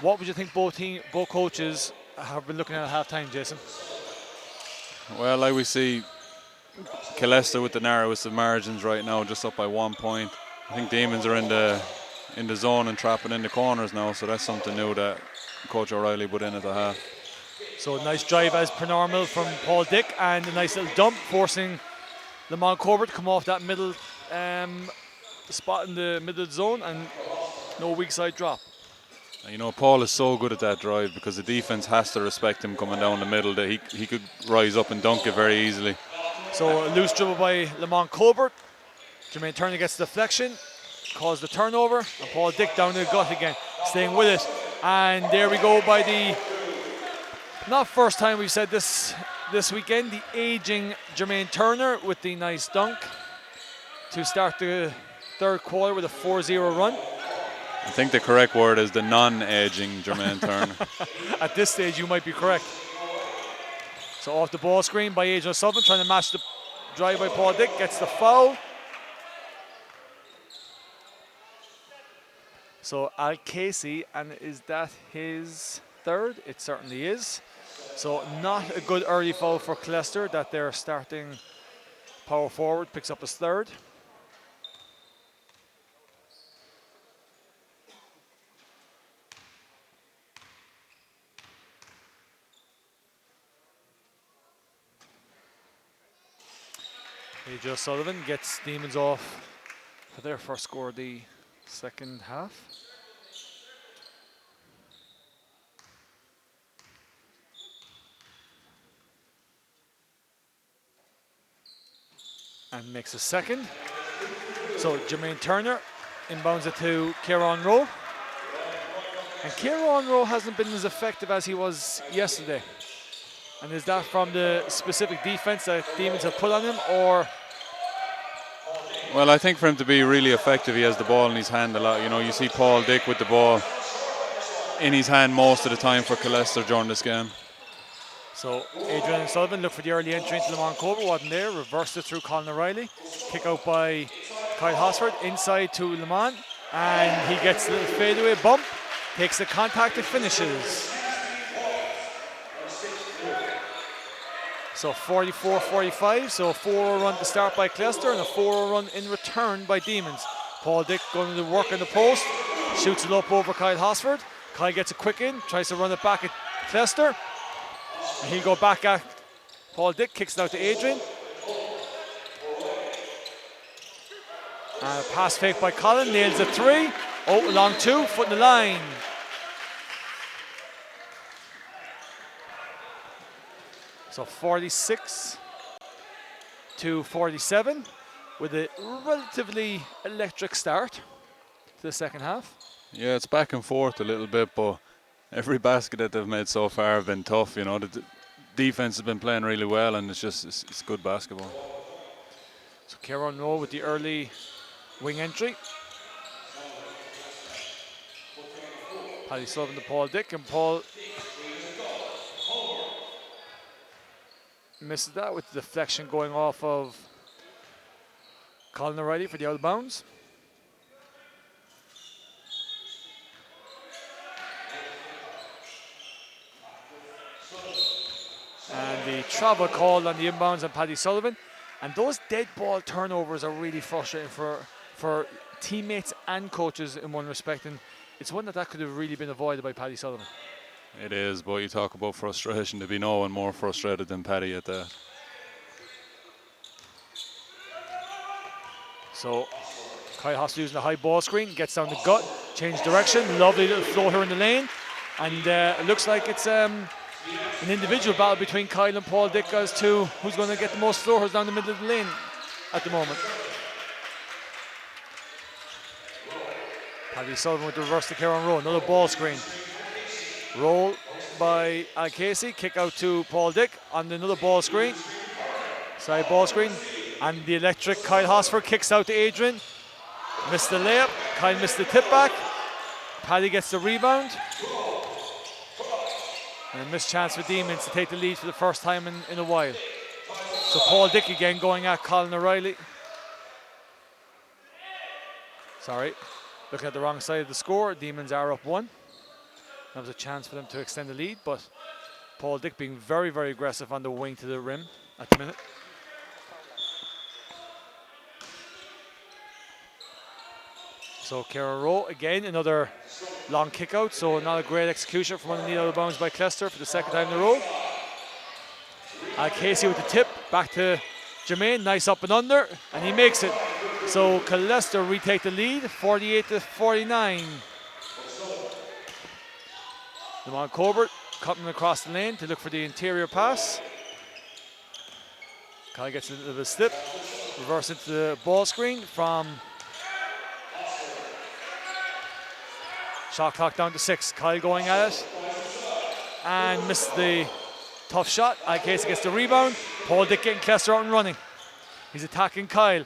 what would you think both coaches have been looking at half-time, Jason? Well, like we see, Killester with the narrowest of margins right now, just up by 1 point. I think Demons are in the zone and trapping in the corners now, so that's something new that Coach O'Reilly put in at the half. So a nice drive as per normal from Paul Dick, and a nice little dump forcing Lamont Corbett to come off that middle spot in the middle zone, and no weak side drop. You know, Paul is so good at that drive because the defense has to respect him coming down the middle, that he could rise up and dunk it very easily. So a loose dribble by Lamont Colbert. Jermaine Turner gets the deflection, caused the turnover, and Paul Dick down to the gut again, staying with it. And there we go by the, not first time we've said this weekend, the aging Jermaine Turner with the nice dunk to start the third quarter with a 4-0 run. I think the correct word is the non-aging Jermaine Turner. At this stage, you might be correct. So off the ball screen by Adrian O'Sullivan, trying to match the drive by Paul Dick, gets the foul. So Al Casey, and is that his third? It certainly is. So not a good early foul for Killester, that their starting power forward picks up his third. AJ O'Sullivan gets Demons off for their first score of the second half. And makes a second. So Jermaine Turner inbounds it to Kieran Rowe. And Kieran Rowe hasn't been as effective as he was yesterday. And is that from the specific defense that Demons have put on him, or? Well, I think for him to be really effective, he has the ball in his hand a lot. You know, you see Paul Dick with the ball in his hand most of the time for Killester during this game. So Adrian Sullivan looked for the early entry into Lamont Cover, wasn't there, reversed it through Colin O'Reilly. Kick out by Kyle Hosford, inside to Lamont, and he gets a little fadeaway bump, takes the contact and finishes. So 44-45, so a 4-0 run to start by Killester and a 4-0 run in return by Demons. Paul Dick going to work on the post, shoots it up over Kyle Hosford. Kyle gets a quick in, tries to run it back at Killester. And he'll go back at Paul Dick, kicks it out to Adrian. And a pass fake by Colin, nails a three. Oh, along two, foot in the line. So 46 to 47 with a relatively electric start to the second half. Yeah, it's back and forth a little bit, but every basket that they've made so far have been tough. You know, the defense has been playing really well, and it's good basketball. So Kieran Rowe with the early wing entry. Paddy Sullivan to Paul Dick, and Paul misses that with the deflection going off of Colin O'Reilly for the out of bounds. And the travel call on the inbounds on Paddy Sullivan. And those dead ball turnovers are really frustrating for teammates and coaches in one respect. And it's one that could have really been avoided by Paddy Sullivan. It is, but you talk about frustration. There'd be no one more frustrated than Paddy at that. So Kai Haas using the high ball screen, gets down the gut, change direction, lovely little floater in the lane. And it looks like it's an individual battle between Kyle and Paul Dick as to who's going to get the most floaters down the middle of the lane at the moment. Paddy Sullivan with the reverse to Kieran Rowe, another ball screen. Roll by Al Casey, kick out to Paul Dick on another ball screen. Side ball screen. And the electric Kyle Hosford kicks out to Adrian. Missed the layup. Kyle missed the tip back. Paddy gets the rebound. And a missed chance for Demons to take the lead for the first time in a while. So Paul Dick again going at Colin O'Reilly. Sorry, looking at the wrong side of the score. Demons are up 1. That was a chance for them to extend the lead, but Paul Dick being very, very aggressive on the wing to the rim at the minute. So Kieran Rowe, again, another long kick out. So not a great execution from underneath out of bounds by Clester for the second time in a row. Casey with the tip, back to Jermaine, nice up and under, and he makes it. So Clester retake the lead, 48-49. Lamont Colbert cutting across the lane to look for the interior pass. Kyle gets a little bit of a slip, reverse into the ball screen from shot clock down to 6. Kyle going at it and missed the tough shot. Casey gets the rebound. Paul Dick getting Clester out and running. He's attacking Kyle.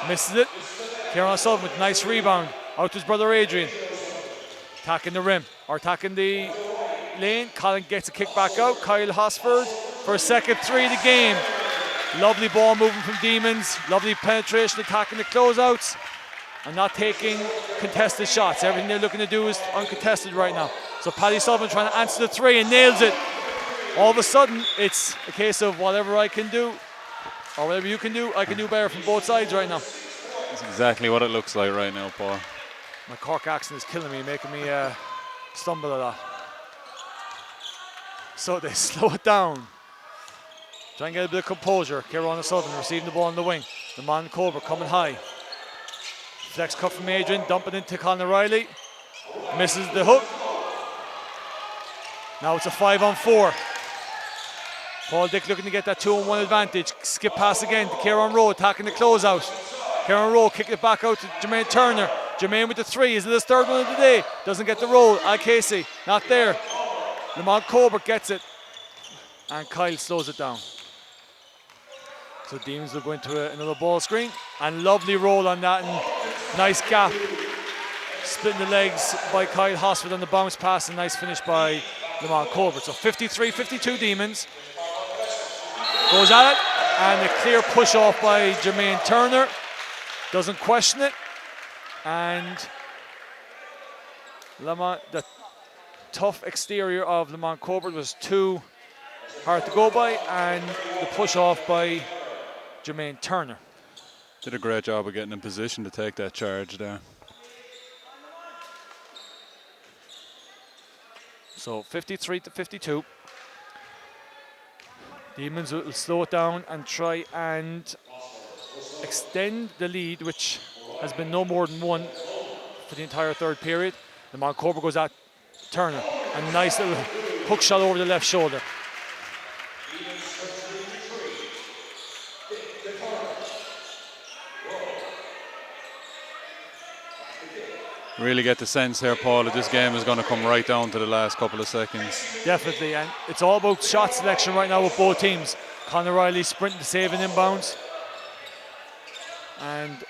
Misses it. Kieran O'Sullivan with nice rebound. Out to his brother Adrian. Attacking the rim, or attacking the lane. Colin gets a kick back out. Kyle Hosford for a second 3 of the game. Lovely ball moving from Demons. Lovely penetration, attacking the closeouts. And not taking contested shots. Everything they're looking to do is uncontested right now. So Paddy Sullivan trying to answer the 3 and nails it. All of a sudden, it's a case of whatever I can do, or whatever you can do, I can do better from both sides right now. That's exactly what it looks like right now, Paul. My Cork accent is killing me, making me stumble a lot. So they slow it down. Try and get a bit of composure. Kieran O'Sullivan receiving the ball on the wing. Lamont Colbert coming high. Flex cut from Adrian, dumping into Colin O'Reilly. Misses the hook. Now it's a 5-on-4. Paul Dick looking to get that 2-on-1 advantage. Skip pass again to Kieran Rowe, attacking the closeout. Kieran Rowe kicking it back out to Jermaine Turner. Jermaine with the 3. Is it his third one of the day? Doesn't get the roll. Casey, not there. Lamont Colbert gets it. And Kyle slows it down. So Demons will go into another ball screen. And lovely roll on that. And nice gap. Splitting the legs by Kyle Hosford on the bounce pass. And nice finish by Lamont Colbert. So 53-52 Demons. Goes at it. And a clear push off by Jermaine Turner. Doesn't question it. And Lamont, the tough exterior of Lamont Colbert was too hard to go by, and the push off by Jermaine Turner. Did a great job of getting in position to take that charge there. So 53-52. Demons will slow it down and try and extend the lead, which has been no more than 1 for the entire third period. Lamont Colbert goes at Turner. A nice little hook shot over the left shoulder. Really get the sense here, Paul, that this game is going to come right down to the last couple of seconds. Definitely, and it's all about shot selection right now with both teams. Conor Riley sprinting to save an inbounds. And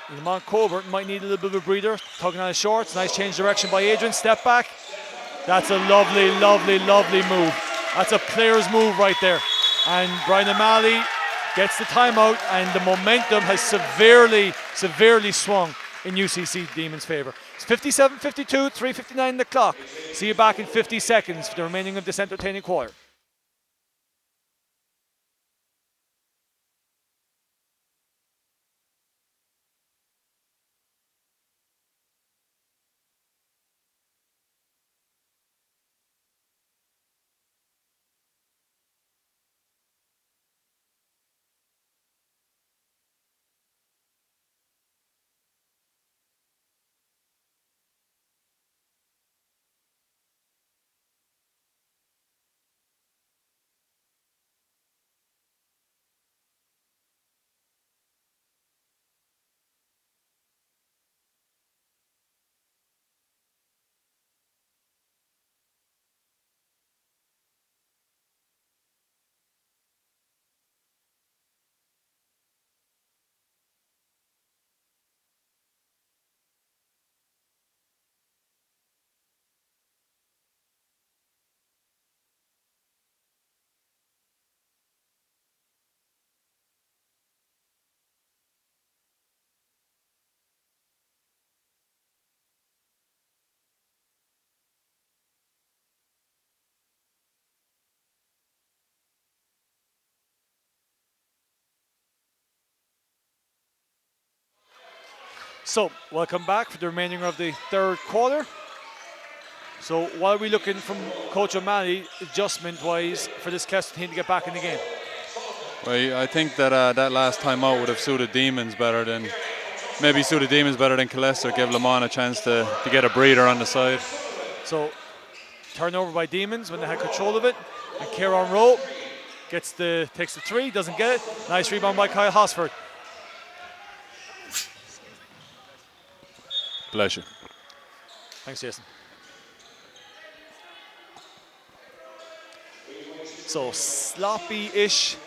Lamont Colbert might need a little bit of a breather, tugging on his shorts. Nice change direction by Adrian, step back. That's a lovely, lovely, lovely move. That's a player's move right there. And Brian O'Malley gets the timeout, and the momentum has severely, severely swung in UCC Demons' favour. It's 57-52, 3:59 on the clock. See you back in 50 seconds for the remaining of this entertaining quarter. So, welcome back for the remainder of the third quarter. So, what are we looking from Coach O'Malley, adjustment-wise, for this Kester team to get back in the game? Well, I think that that last time out would have suited Demons better than Kilester. Give Le Mans a chance to get a breather on the side. So, turnover by Demons when they had control of it, and Kieran Rowe takes the 3, doesn't get it. Nice rebound by Kyle Hosford. Pleasure. Thanks, Jason. So sloppy-ish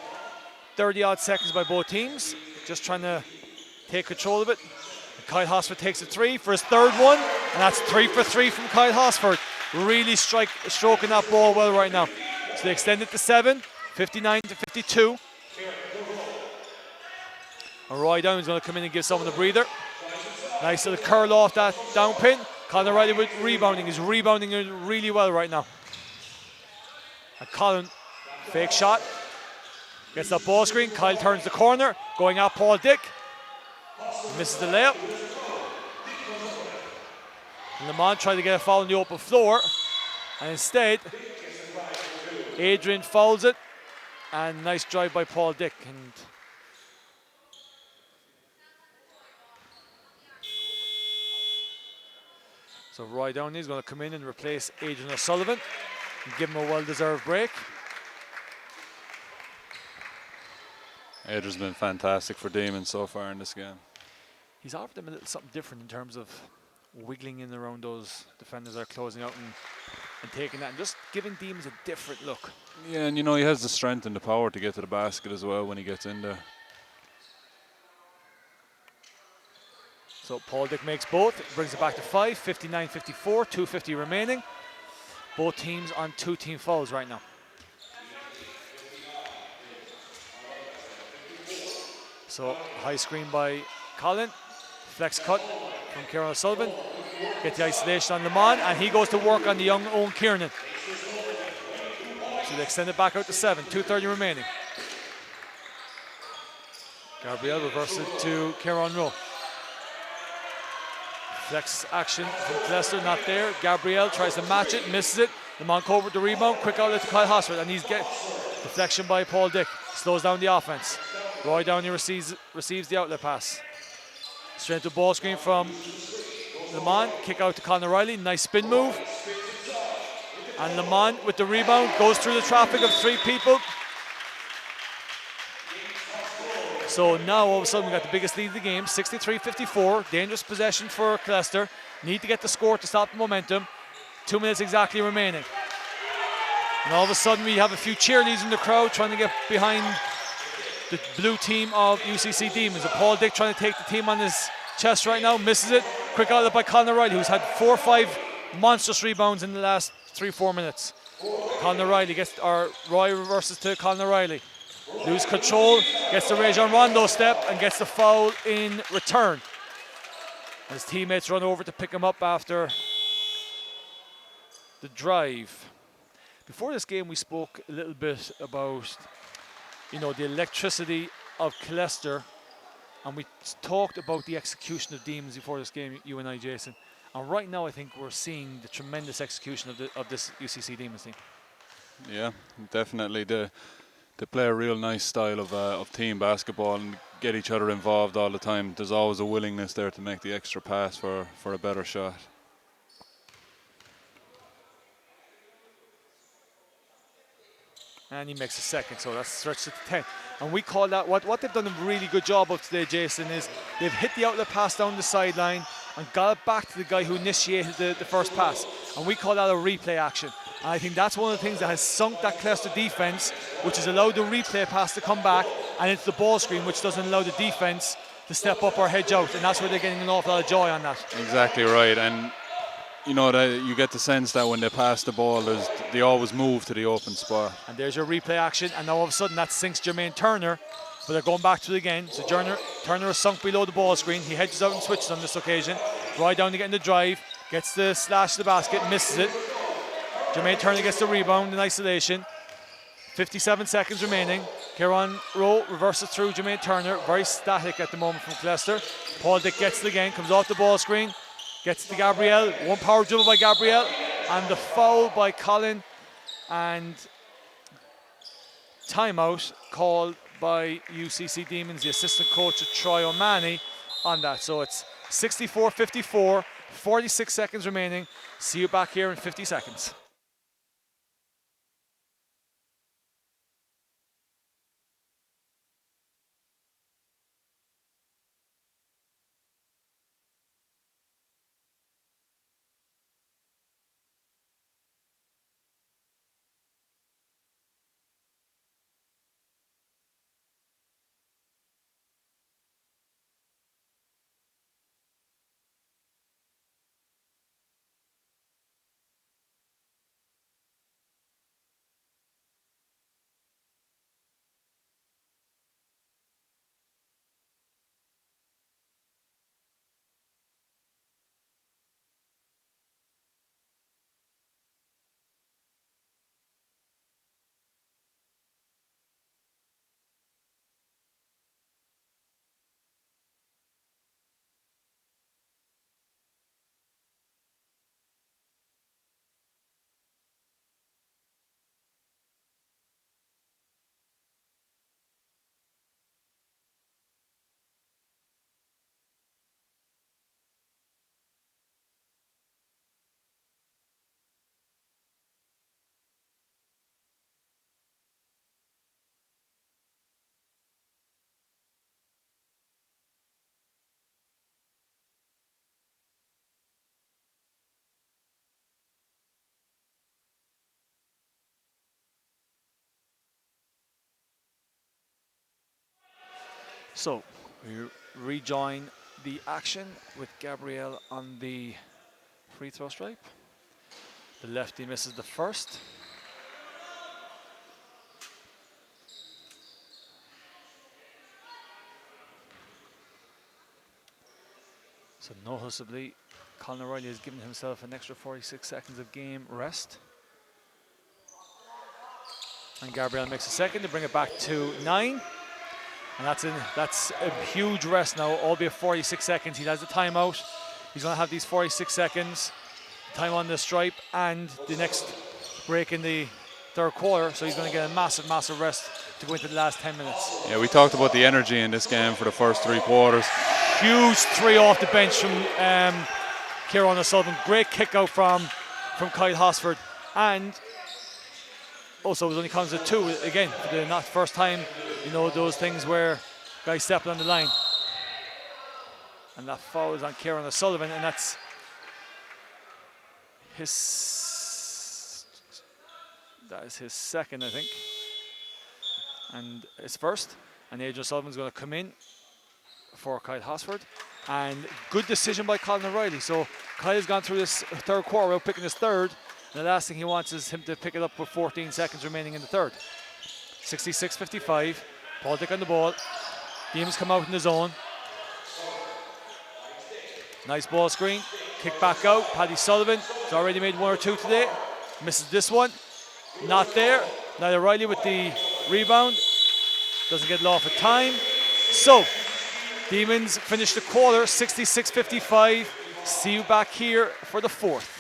30-odd seconds by both teams, just trying to take control of it. Kyle Hosford takes a 3 for his third one, and that's 3 for 3 from Kyle Hosford. Really stroking that ball well right now. So they extend it to 7, 59 to 52. And Roy Down is going to come in and give someone a breather. Nice little curl off that down pin. Colin O'Reilly with rebounding. He's rebounding really well right now. And Colin, fake shot. Gets that ball screen. Kyle turns the corner. Going at Paul Dick. Misses the layup. And Lamont tried to get a foul on the open floor. And instead, Adrian fouls it. And nice drive by Paul Dick. And so Roy Downey is going to come in and replace Adrian O'Sullivan and give him a well-deserved break. Adrian's been fantastic for Demons so far in this game. He's offered them a little something different in terms of wiggling in around those defenders that are closing out and taking that and just giving Demons a different look. Yeah, and he has the strength and the power to get to the basket as well when he gets in there. So Paul Dick makes both, brings it back to 5, 59-54, 2:50 remaining. Both teams on 2 team fouls right now. So high screen by Colin, flex cut from Kieran O'Sullivan. Get the isolation on Lamont, and he goes to work on the young Owen Kiernan. So they extend it back out to 7, 2:30 remaining. Gabriel reverses it to Kieran Rowe. Flex action from Kilester, not there. Gabriel tries to match it, misses it. Lamont Cove with the rebound, quick outlet to Kyle Hosford, and he's get deflection by Paul Dick. Slows down the offense. Roy Downey receives the outlet pass. Straight to ball screen from Lamont, kick out to Colin O'Reilly, nice spin move. And Lamont with the rebound goes through the traffic of 3 people. So now all of a sudden we got the biggest lead of the game, 63-54, dangerous possession for Kilester. Need to get the score to stop the momentum. 2 minutes exactly remaining. And all of a sudden we have a few cheerleaders in the crowd trying to get behind the blue team of UCC Demons. And Paul Dick trying to take the team on his chest right now, misses it. Quick outlet by Colin O'Reilly, who's had 4 or 5 monstrous rebounds in the last 3-4 minutes. Colin O'Reilly Roy reverses to Colin O'Reilly. Lose control, gets the Rajon Rondo step and gets the foul in return. His teammates run over to pick him up after the drive. Before this game we spoke a little bit about the electricity of Kilester, and we talked about the execution of Demons before this game, you and I, Jason. And right now I think we're seeing the tremendous execution of this UCC Demons team. Yeah, definitely. They play a real nice style of team basketball and get each other involved all the time. There's always a willingness there to make the extra pass for a better shot. And he makes a second, so that's stretched it to 10. And we call that, what they've done a really good job of today, Jason, is they've hit the outlet pass down the sideline and got it back to the guy who initiated the first pass. And we call that a replay action. And I think that's one of the things that has sunk that Kilester defense, which has allowed the replay pass to come back, and it's the ball screen which doesn't allow the defense to step up or hedge out, and that's where they're getting an awful lot of joy on that. Exactly right, and you get the sense that when they pass the ball, they always move to the open spot. And there's your replay action, and now all of a sudden that sinks Jermaine Turner, but they're going back to it again. So Turner is sunk below the ball screen. He hedges out and switches on this occasion. Right down to get in the drive, gets the slash to the basket, misses it. Jermaine Turner gets the rebound in isolation. 57 seconds remaining. Kieran Rowe reverses through Jermaine Turner. Very static at the moment from Cleicester. Paul Dick gets it again, comes off the ball screen, gets to Gabrielle. One power dribble by Gabrielle, and the foul by Colin, and timeout called by UCC Demons, the assistant coach of Troy O'Mahony on that. So it's 64-54, 46 seconds remaining. See you back here in 50 seconds. So we rejoin the action with Gabrielle on the free throw stripe. The lefty misses the first. So noticeably, Colin O'Reilly has given himself an extra 46 seconds of game rest. And Gabrielle makes a second to bring it back to 9. And that's a huge rest now, albeit 46 seconds. He has the timeout. He's going to have these 46 seconds, time on the stripe, and the next break in the third quarter. So he's going to get a massive, massive rest to go into the last 10 minutes. Yeah, we talked about the energy in this game for the first 3 quarters. Huge three off the bench from Kieran O'Sullivan. Great kick out from Kyle Hosford. And also it was only counts at 2 again. For the not first time, you know, those things where guys stepping on the line. And that foul is on Kieran O'Sullivan, and that's that is his second, I think. And his first. And Adrian O'Sullivan's going to come in for Kyle Hosford. And good decision by Colin O'Reilly. So Kyle has gone through this third quarter without picking his third. And the last thing he wants is him to pick it up with 14 seconds remaining in the third. 66-55. Paul Dick on the ball. Deems come out in the zone. Nice ball screen. Kick back out. Paddy Sullivan has already made 1 or 2 today. Misses this one. Not there. Now O'Reilly with the rebound. Doesn't get it off at time. So, Demons finish the quarter 66-55. See you back here for the fourth.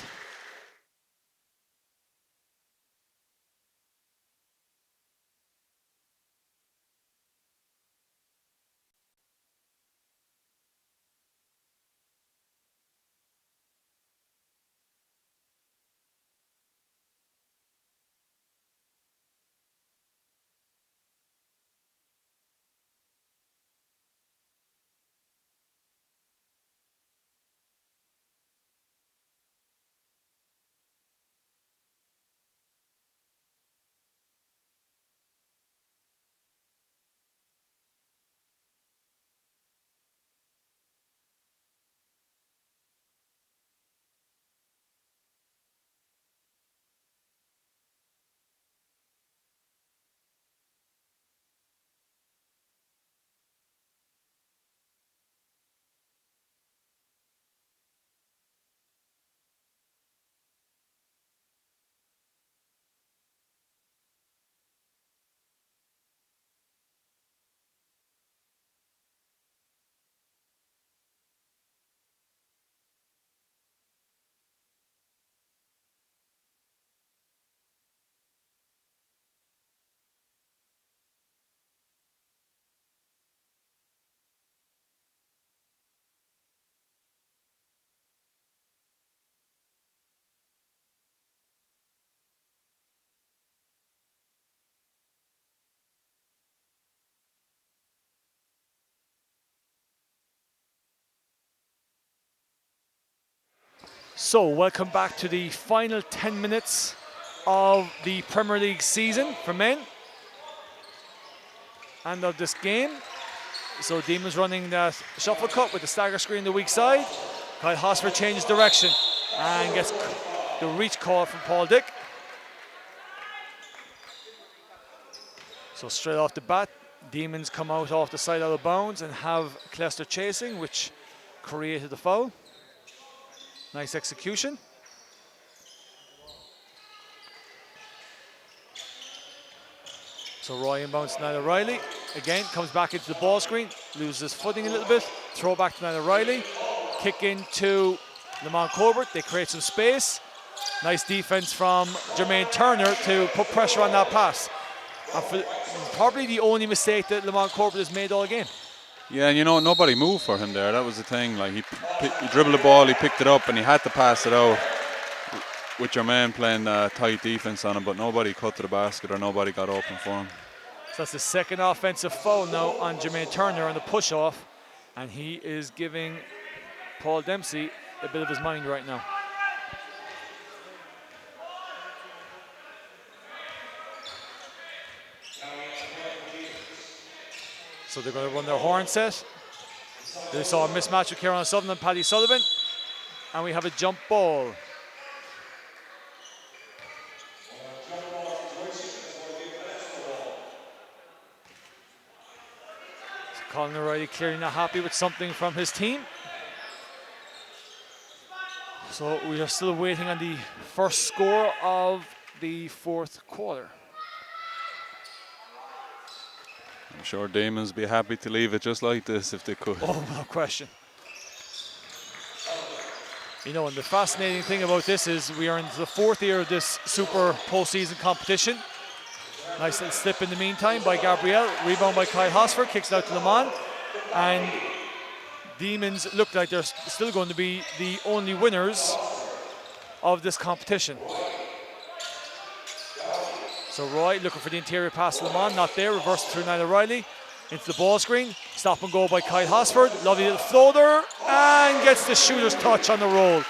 So, welcome back to the final 10 minutes of the Premier League season for men and of this game. So, Demons running that shuffle cut with the stagger screen the weak side. Kyle Hosford changes direction and gets the reach call from Paul Dick. So, straight off the bat, Demons come out off the side out of bounds and have Cleicester chasing, which created the foul. Nice execution. So Roy inbounds to Niall O'Reilly. Again, comes back into the ball screen, loses his footing a little bit. Throw back to Niall O'Reilly. Kick into Lamont Colbert. They create some space. Nice defense from Jermaine Turner to put pressure on that pass. And for probably the only mistake that Lamont Colbert has made all game. Yeah, and you know, nobody moved for him there. That was the thing. Like he dribbled the ball, he picked it up, and he had to pass it out with Jermaine playing tight defense on him, but nobody cut to the basket or nobody got open for him. So that's the second offensive foul now on Jermaine Turner on the push-off, and he is giving Paul Dempsey a bit of his mind right now. So they're going to run their horn set. They saw a mismatch with Kieran Sullivan and Paddy Sullivan, and we have a jump ball. So Colin O'Reilly clearly not happy with something from his team. So we are still waiting on the first score of the fourth quarter. I'm sure Demons be happy to leave it just like this if they could. Oh, no question. You know, and the fascinating thing about this is we are into the fourth year of this super postseason competition. Nice little slip in the meantime by Gabriel. Rebound by Kyle Hosford, kicks it out to Lamont. And Demons look like they're still going to be the only winners of this competition. So Roy looking for the interior pass to Lamont, not there, reversed through Niall O'Reilly. Into the ball screen, stop and go by Kyle Hosford. Lovely little floater, and gets the shooter's touch on the roll.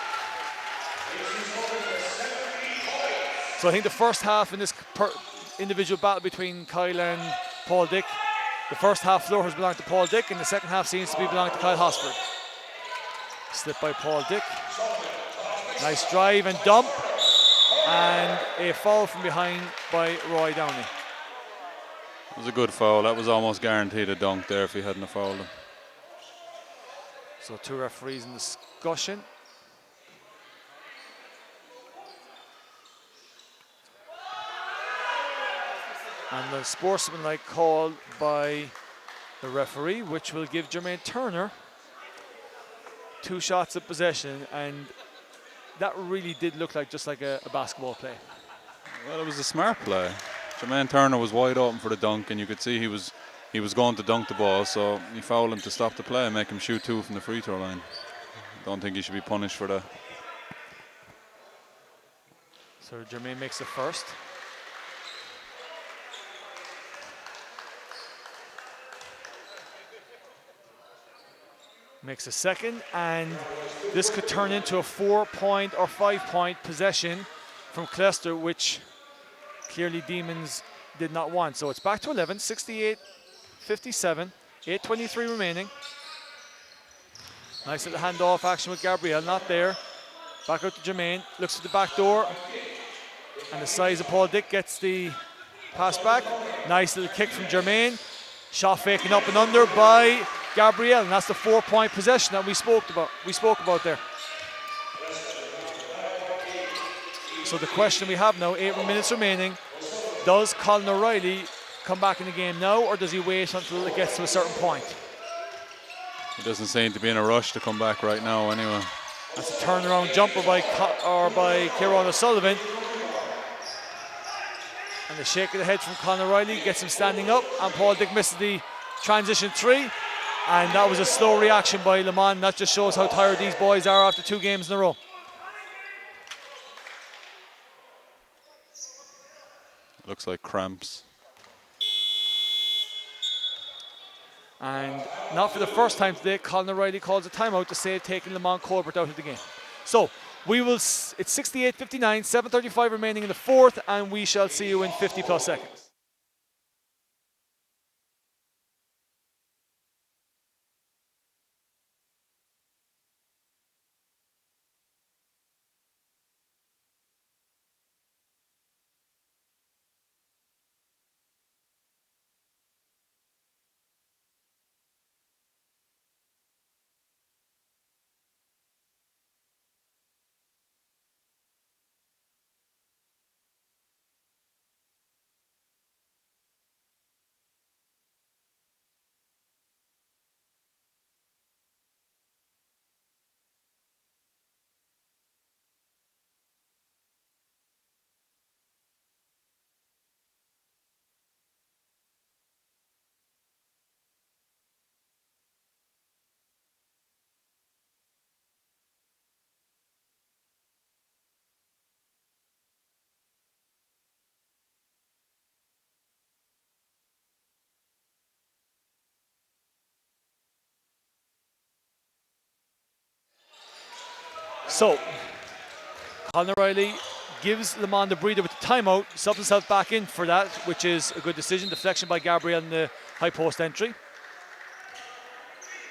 So I think the first half in this individual battle between Kyle and Paul Dick, the first half floor has belonged to Paul Dick, and the second half seems to be belonging to Kyle Hosford. Slip by Paul Dick. Nice drive and dump. And a foul from behind by Roy Downey. It was a good foul. That was almost guaranteed a dunk there if he hadn't fouled him. So two referees in discussion. And the sportsmanlike call by the referee, which will give Jermaine Turner 2 shots at possession, and that really did look like just like a basketball play. Well, it was a smart play. Jermaine Turner was wide open for the dunk, and you could see he was going to dunk the ball, so he fouled him to stop the play and make him shoot 2 from the free throw line. Don't think he should be punished for that. So Jermaine makes the first. Makes a second, and this could turn into a 4-point or 5-point possession from Cleicester, which clearly Demons did not want. So it's back to 11, 68-57, 8:23 remaining. Nice little handoff action with Gabriel, not there. Back out to Jermaine, looks at the back door, and the size of Paul Dick gets the pass back. Nice little kick from Jermaine. Shot faking up and under by Gabriel, and that's the 4-point possession that we spoke about there. So the question we have now, 8 minutes remaining, does Colin O'Reilly come back in the game now, or does he wait until it gets to a certain point? He doesn't seem to be in a rush to come back right now anyway. That's a turnaround jumper by Kieran O'Sullivan. And the shake of the head from Colin O'Reilly gets him standing up, and Paul Dick misses the transition 3. And that was a slow reaction by Lamont. That just shows how tired these boys are after 2 games in a row. Looks like cramps. And not for the first time today, Colin O'Reilly calls a timeout to save taking Lamont Colbert out of the game. So It's 68-59, 7:35 remaining in the fourth, and we shall see you in 50 plus seconds. So, Colin O'Reilly gives Le Mans the breather with the timeout, subs himself back in for that, which is a good decision. Deflection by Gabriel in the high post entry.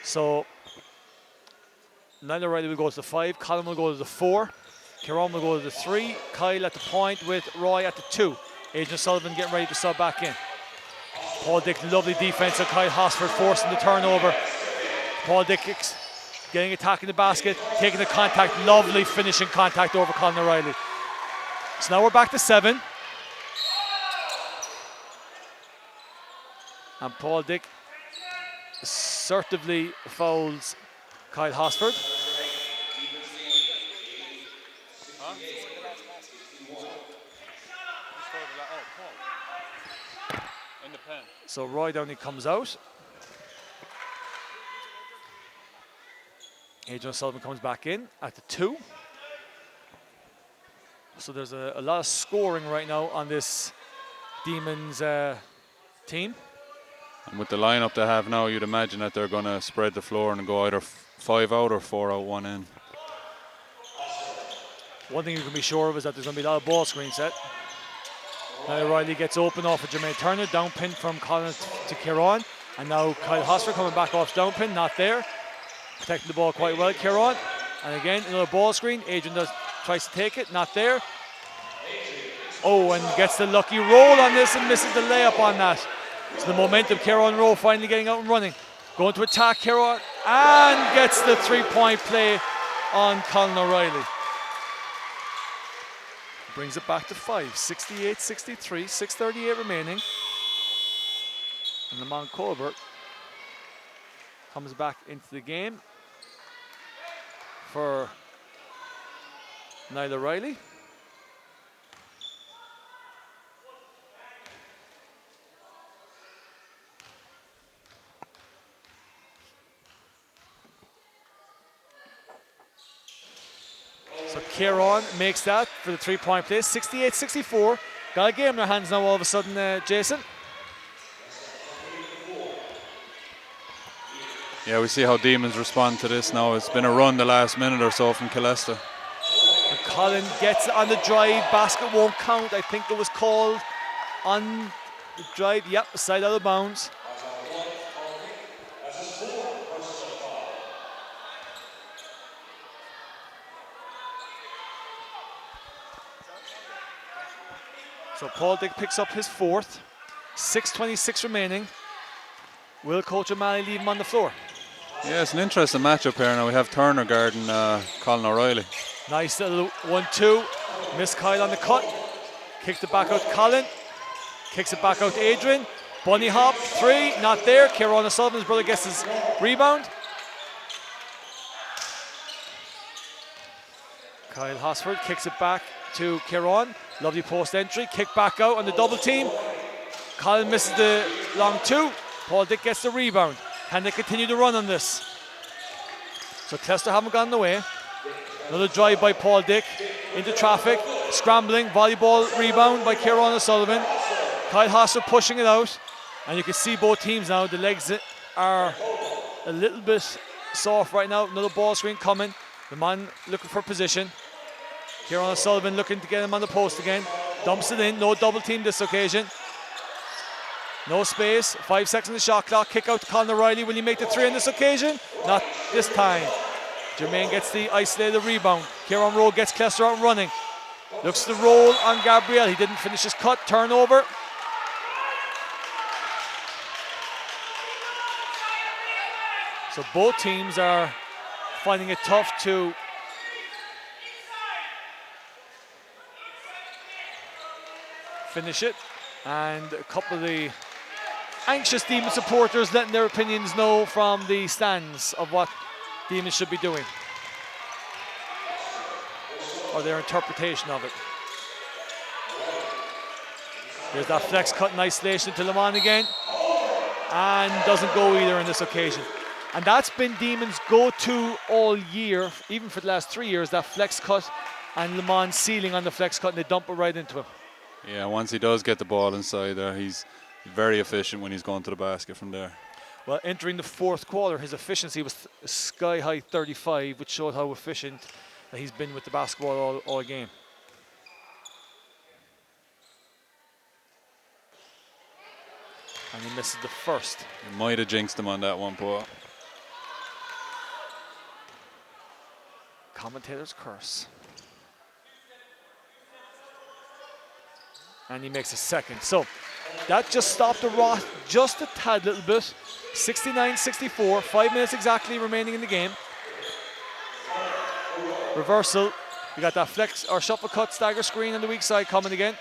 So, Niall O'Reilly will go to the 5, Colin will go to the 4, Kieran will go to the 3, Kyle at the point with Roy at the 2. Adrian Sullivan getting ready to sub back in. Paul Dick, lovely defense of Kyle Hosford, forcing the turnover. Paul Dick getting attack in the basket, taking the contact, lovely finishing contact over Colin O'Reilly. So now we're back to 7. And Paul Dick assertively fouls Kyle Hosford. So Roy Downey comes out. Adrian Sullivan comes back in at the 2. So there's a lot of scoring right now on this Demons team. And with the lineup they have now, you'd imagine that they're going to spread the floor and go either 5 out or 4 out, 1 in. One thing you can be sure of is that there's going to be a lot of ball screen set. Now O'Reilly gets open off of Jermaine Turner, down pin from Colin to Kieran. And now Kyle Hosford coming back off down pin, not there. Protecting the ball quite well, Kieran. And again, another ball screen. Adrian tries to take it, not there. Oh, and gets the lucky roll on this and misses the layup on that. So the momentum, Kieran Rowe finally getting out and running. Going to attack Kieran and gets the 3-point play on Colin O'Reilly. Brings it back to 5, 68-63, 6:38 remaining. And Lamont Colbert comes back into the game for Niall O'Reilly. So Kieran makes that for the 3-point play, 68-64. Got a game in their hands now all of a sudden, Jason. Yeah, we see how Demons respond to this now. It's been a run the last minute or so from Kilesta. And Colin gets it on the drive. Basket won't count. I think it was called on the drive. Yep, side out of bounds. So Paul Dick picks up his 4th. 6:26 remaining. Will Coach O'Malley leave him on the floor? Yeah, it's an interesting matchup here. Now we have Turner guarding Colin O'Reilly. Nice little 1-2. Miss Kyle on the cut. Kicks it back out to Colin. Kicks it back out to Adrian. Bunny hop, 3, not there. Kieran O'Sullivan's brother gets his rebound. Kyle Hosford kicks it back to Kieran. Lovely post entry. Kick back out on the double team. Colin misses the long 2. Paul Dick gets the rebound. Can they continue to run on this? So Clester haven't gone away. Another drive by Paul Dick into traffic. Scrambling. Volleyball rebound by Kieran O'Sullivan. Kyle Hosford pushing it out. And you can see both teams now. The legs are a little bit soft right now. Another ball screen coming. The man looking for position. Kieran O'Sullivan looking to get him on the post again. Dumps it in, no double team this occasion. No space, 5 seconds on the shot clock. Kick out to Colin O'Reilly. Will he make the 3 on this occasion? Not this time. Jermaine gets the isolated rebound. Kieran Rowe gets Clester out and running. Looks to roll on Gabriel. He didn't finish his cut. Turnover. So both teams are finding it tough to finish it. And a couple of the anxious Demon supporters letting their opinions know from the stands of what Demons should be doing, or their interpretation of it. There's that flex cut in isolation to Lamont again, and doesn't go either in this occasion. And that's been Demons' go-to all year, even for the last 3 years, that flex cut and Lamont sealing on the flex cut, and they dump it right into him. Yeah, once he does get the ball inside there, he's very efficient when he's going to the basket from there. Well, entering the fourth quarter, his efficiency was sky-high 35, which showed how efficient that he's been with the basketball all game. And he misses the first. He might have jinxed him on that one, Paul. Commentator's curse. And he makes a second. So that just stopped the rot just a tad little bit. 69-64, 5 minutes exactly remaining in the game. Reversal. We got that flex or shuffle cut stagger screen on the weak side coming again.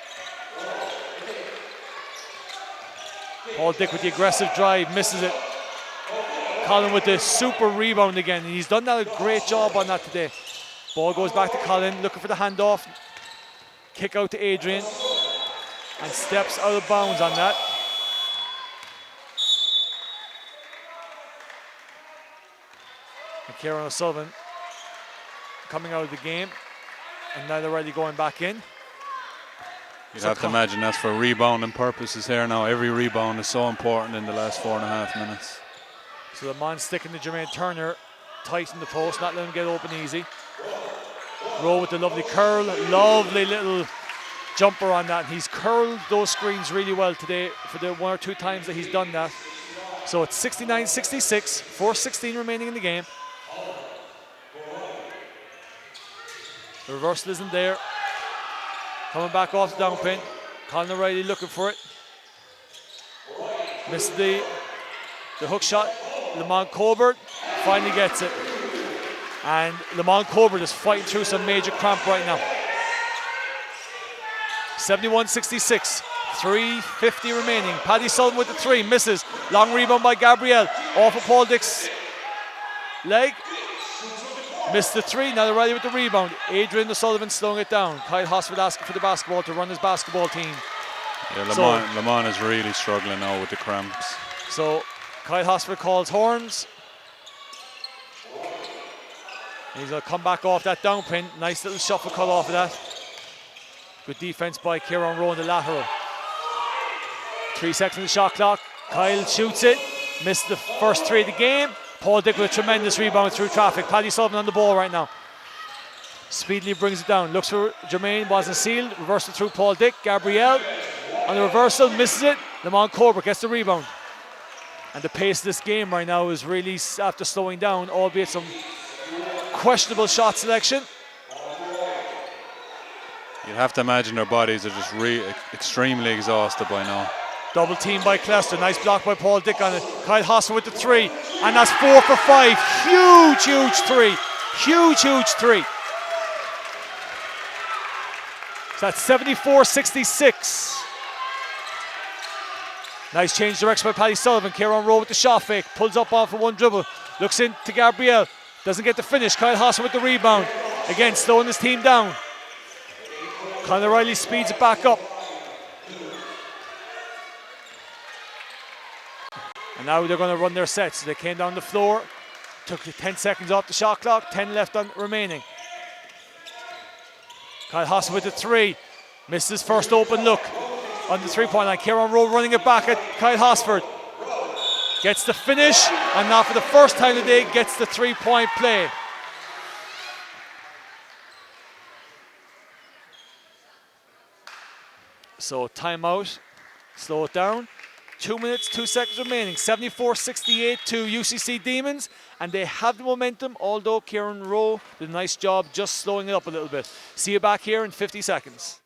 Paul Dick with the aggressive drive, misses it. Colin with the super rebound again. And he's done that a great job on that today. Ball goes back to Colin, looking for the handoff. Kick out to Adrian. And steps out of bounds on that. And Kieran O'Sullivan coming out of the game. And now they're already going back in. You'd have to imagine that's for rebounding purposes here now. Every rebound is so important in the last 4.5 minutes. So the man sticking to Jermaine Turner tight in the post, not letting him get open easy. Rowe with the lovely curl, lovely little jumper on that. He's curled those screens really well today for the 1 or 2 times that he's done that. So it's 69-66, 4:16 remaining in the game. The reversal isn't there. Coming back off the down pin. Colin O'Reilly looking for it. Missed the hook shot. Lamont Colbert finally gets it. And Lamont Colbert is fighting through some major cramp right now. 71-66, 3:50 remaining. Paddy Sullivan with the 3, misses. Long rebound by Gabriel, off of Paul Dick's leg. Missed the 3, now O'Reilly with the rebound. Adrian O'Sullivan slowing it down. Kyle Hosford asking for the basketball to run his basketball team. Yeah, Lamont is really struggling now with the cramps. So Kyle Hosford calls horns. He's going to come back off that down pin. Nice little shuffle cut off of that. Good defense by Kieran Rowe in the lateral. 3 seconds on the shot clock. Kyle shoots it. Missed the first 3 of the game. Paul Dick with a tremendous rebound through traffic. Paddy Sullivan on the ball right now. Speedily brings it down. Looks for Jermaine, wasn't sealed. Reversal through Paul Dick. Gabriel on the reversal, misses it. Lamont Colbert gets the rebound. And the pace of this game right now is really after slowing down, albeit some questionable shot selection. You'd have to imagine their bodies are just extremely exhausted by now. Double team by Clester. Nice block by Paul Dick on it. Kyle Hosford with the 3. And that's 4 for 5. Huge, huge 3. Huge, huge 3. So that's 74-66. Nice change direction by Paddy Sullivan. Kieran Rowe with the shot fake. Pulls up off for 1 dribble. Looks into Gabriel. Doesn't get the finish. Kyle Hosford with the rebound. Again, slowing his team down. Conor Riley speeds it back up. And now they're going to run their sets. They came down the floor, took 10 seconds off the shot clock, 10 left on remaining. Kyle Hosford with the 3. Missed his first open look on the 3-point line. Kieran Rowe running it back at Kyle Hosford. Gets the finish, and now for the first time today gets the 3-point play. So timeout, slow it down. 2 minutes, 2 seconds remaining. 74-68 to UCC Demons, and they have the momentum, although Kieran Rowe did a nice job just slowing it up a little bit. See you back here in 50 seconds.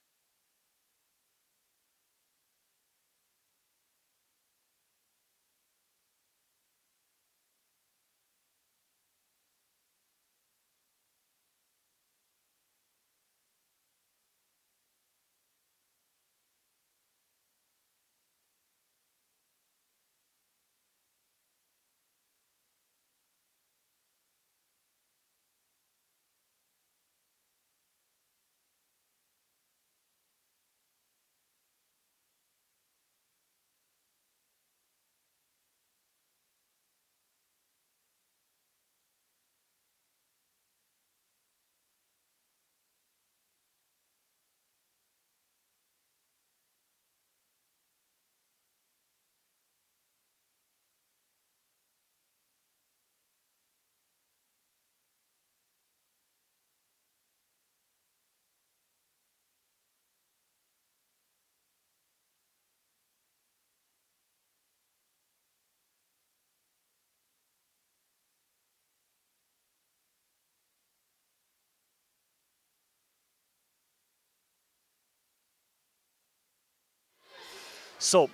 So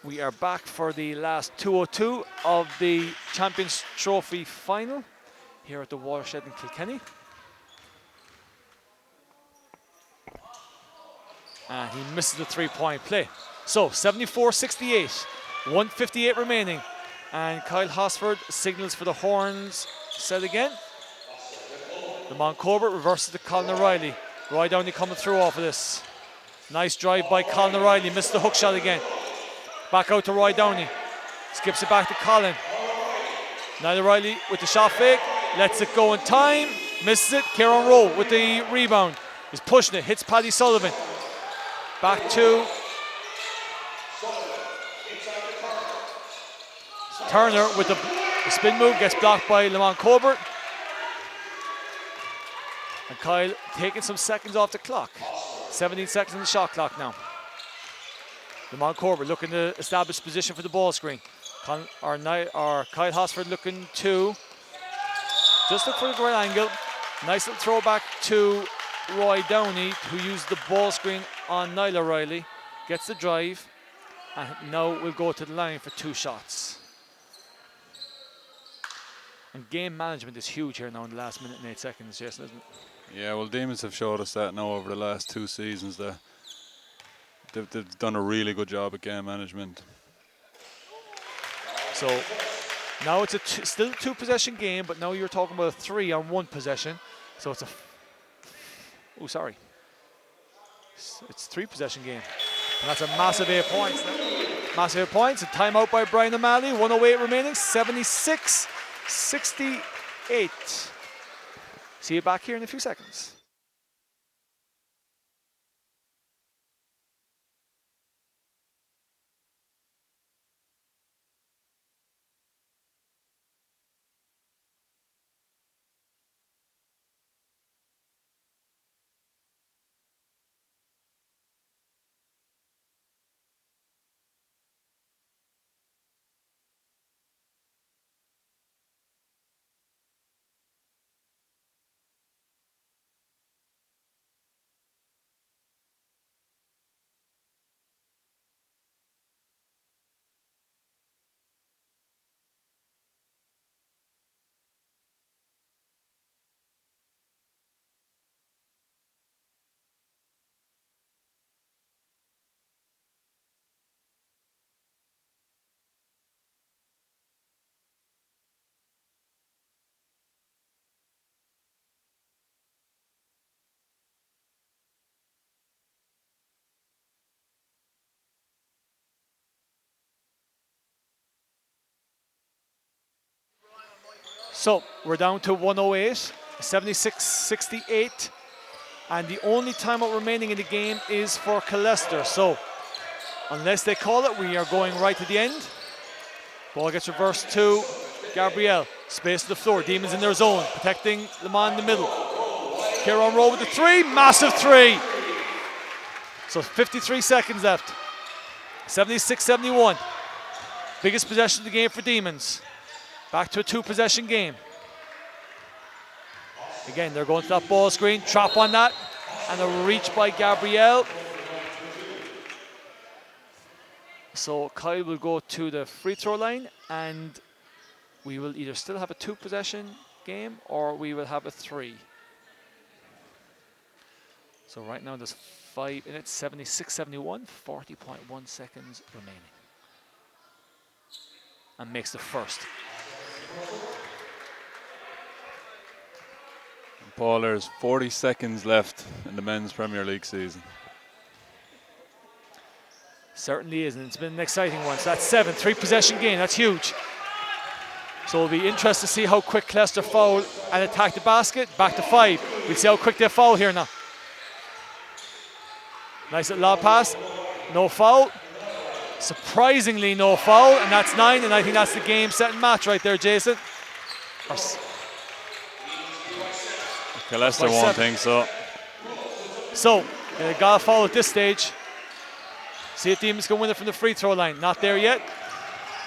we are back for the last 2:02 of the Champions Trophy final here at the Watershed in Kilkenny. And he misses the 3-point play. So 74-68, 1:58 remaining. And Kyle Hosford signals for the horns. Set again. Lamont Corbett reverses to Colin O'Reilly. Roy Downey coming through off of this. Nice drive by Colin O'Reilly. Missed the hook shot again. Back out to Roy Downey. Skips it back to Colin. Niall O'Reilly with the shot fake. Lets it go in time. Misses it. Kieran Rowe with the rebound. Is pushing it. Hits Paddy Sullivan. Back to Turner with the spin move. Gets blocked by Lamont Colbert. And Kyle taking some seconds off the clock. 17 seconds on the shot clock now. Lamont Corbett looking to establish position for the ball screen. Kyle Hosford looking to just look for the right angle. Nice little throwback to Roy Downey, who used the ball screen on Niall O'Reilly. Gets the drive, and now we'll go to the line for 2 shots. And game management is huge here now in the last minute and 8 seconds, Jason, isn't it? Yeah, well, Demons have showed us that now over the last 2 seasons. They've done a really good job at game management. So now it's still a 2-possession game, but now you're talking about a 3 on 1 possession. So it's it's 3-possession game. And that's a massive 8 points. Massive 8 points. A timeout by Brian O'Malley. 1:08 remaining. 76-68. See you back here in a few seconds. So we're down to 1:08, 76-68, and the only timeout remaining in the game is for Leicester. So unless they call it, we are going right to the end. Ball gets reversed to Gabriel. Space to the floor. Demons in their zone, protecting Lamont in the middle. Kieran Rowe with the 3, massive 3. So 53 seconds left. 76-71. Biggest possession of the game for Demons. Back to a 2-possession game. Again, they're going to that ball screen. Trap on that. And a reach by Gabrielle. So Kyle will go to the free throw line, and we will either still have a 2-possession game or we will have a 3. So right now there's 5 in it, 76-71, 40.1 seconds remaining. And makes the first. And Paul, there's 40 seconds left in the men's Premier League season. Certainly is, and it's been an exciting one. So that's 7, 3-possession game, that's huge. So it'll be interesting to see how quick Leicester foul and attack the basket. Back to 5. We'll see how quick they foul here now. Nice little lob pass, no foul. Surprisingly no foul, and that's 9, and I think that's the game, set and match right there, Jason. Okay, Leicester won't think so. So, got a foul at this stage. See if Demons can win it from the free throw line. Not there yet.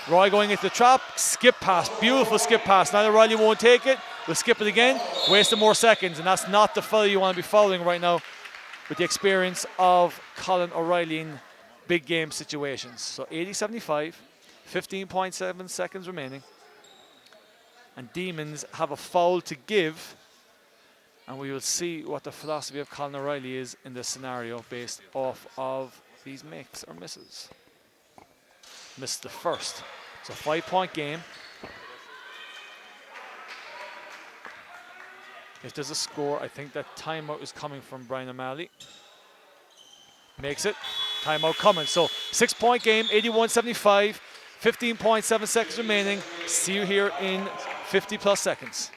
Roy going into the trap, skip pass, beautiful skip pass. Now that Riley won't take it, we'll skip it again, wasting more seconds, and that's not the foul you want to be fouling right now with the experience of Colin O'Reilly in big game situations. So 80-75, 15.7 seconds remaining. And Demons have a foul to give, and we will see what the philosophy of Colin O'Reilly is in this scenario based off of these makes or misses. Missed the first. It's a 5-point game. If there's a score, I think that timeout is coming from Brian O'Malley. Makes it. Timeout coming. So 6-point game, 81-75, 15.7 seconds remaining. See you here in 50 plus seconds.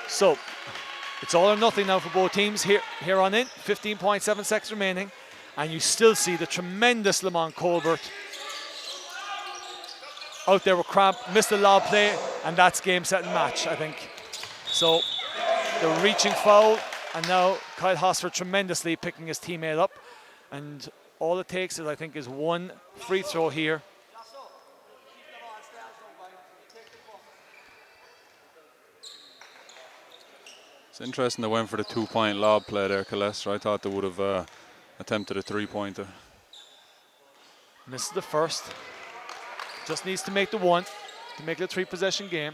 So it's all or nothing now for both teams here on in. 15.7 seconds remaining. And you still see the tremendous Lamont Colbert out there with cramp, missed the lob play, and that's game, set, and match, I think. So the reaching foul, and now Kyle Hosford tremendously picking his teammate up. And all it takes is, I think, is one free throw here. It's interesting they went for the 2-point lob play there, Leicester. I thought they would have attempted a 3-pointer. Misses the first. Just needs to make the 1 to make it a 3-possession game.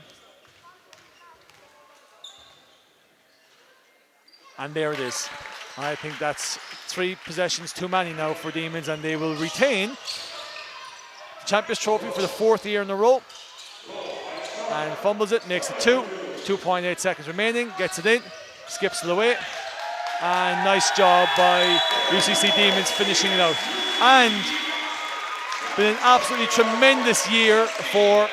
And there it is. I think that's 3 possessions too many now for Demons, and they will retain the Champions Trophy for the 4th year in a row. And fumbles it, makes it 2. 2.8 seconds remaining, gets it in, skips it away. And nice job by UCC Demons finishing it out. And been an absolutely tremendous year for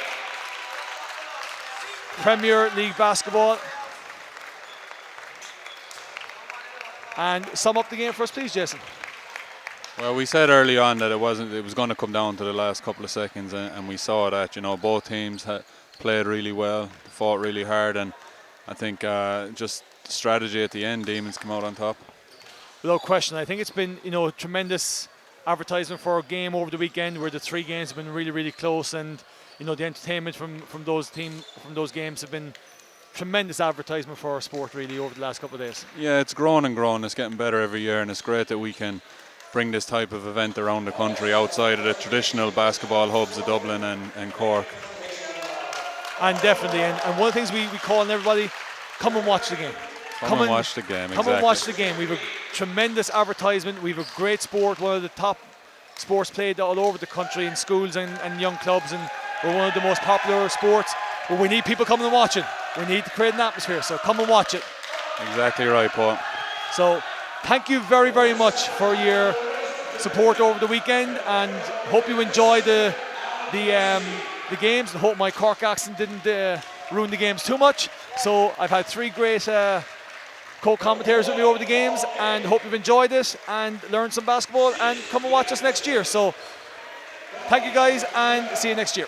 Premier League basketball. And sum up the game for us, please, Jason. Well, we said early on that it was going to come down to the last couple of seconds, and we saw that. You know, both teams played really well, fought really hard, and I think just strategy at the end, Demons come out on top. without question. I think it's been, tremendous advertisement for our game over the weekend, where the 3 games have been really, really close, and the entertainment from those games have been tremendous advertisement for our sport really over the last couple of days. Yeah, it's grown and grown. It's getting better every year, and it's great that we can bring this type of event around the country outside of the traditional basketball hubs of Dublin and Cork. And definitely, and one of the things we call on everybody, come and watch the game. Come and watch the game, Come and watch the game. We have a tremendous advertisement. We have a great sport, one of the top sports played all over the country in schools and young clubs, and we're one of the most popular sports. But we need people coming and watching. We need to create an atmosphere, so come and watch it. Exactly right, Paul. So thank you very, very much for your support over the weekend, and hope you enjoy the games, and hope my Cork accent didn't ruin the games too much. So I've had 3 great co-commentators with me over the games, and hope you've enjoyed it and learned some basketball, and come and watch us next year. So thank you guys, and see you next year.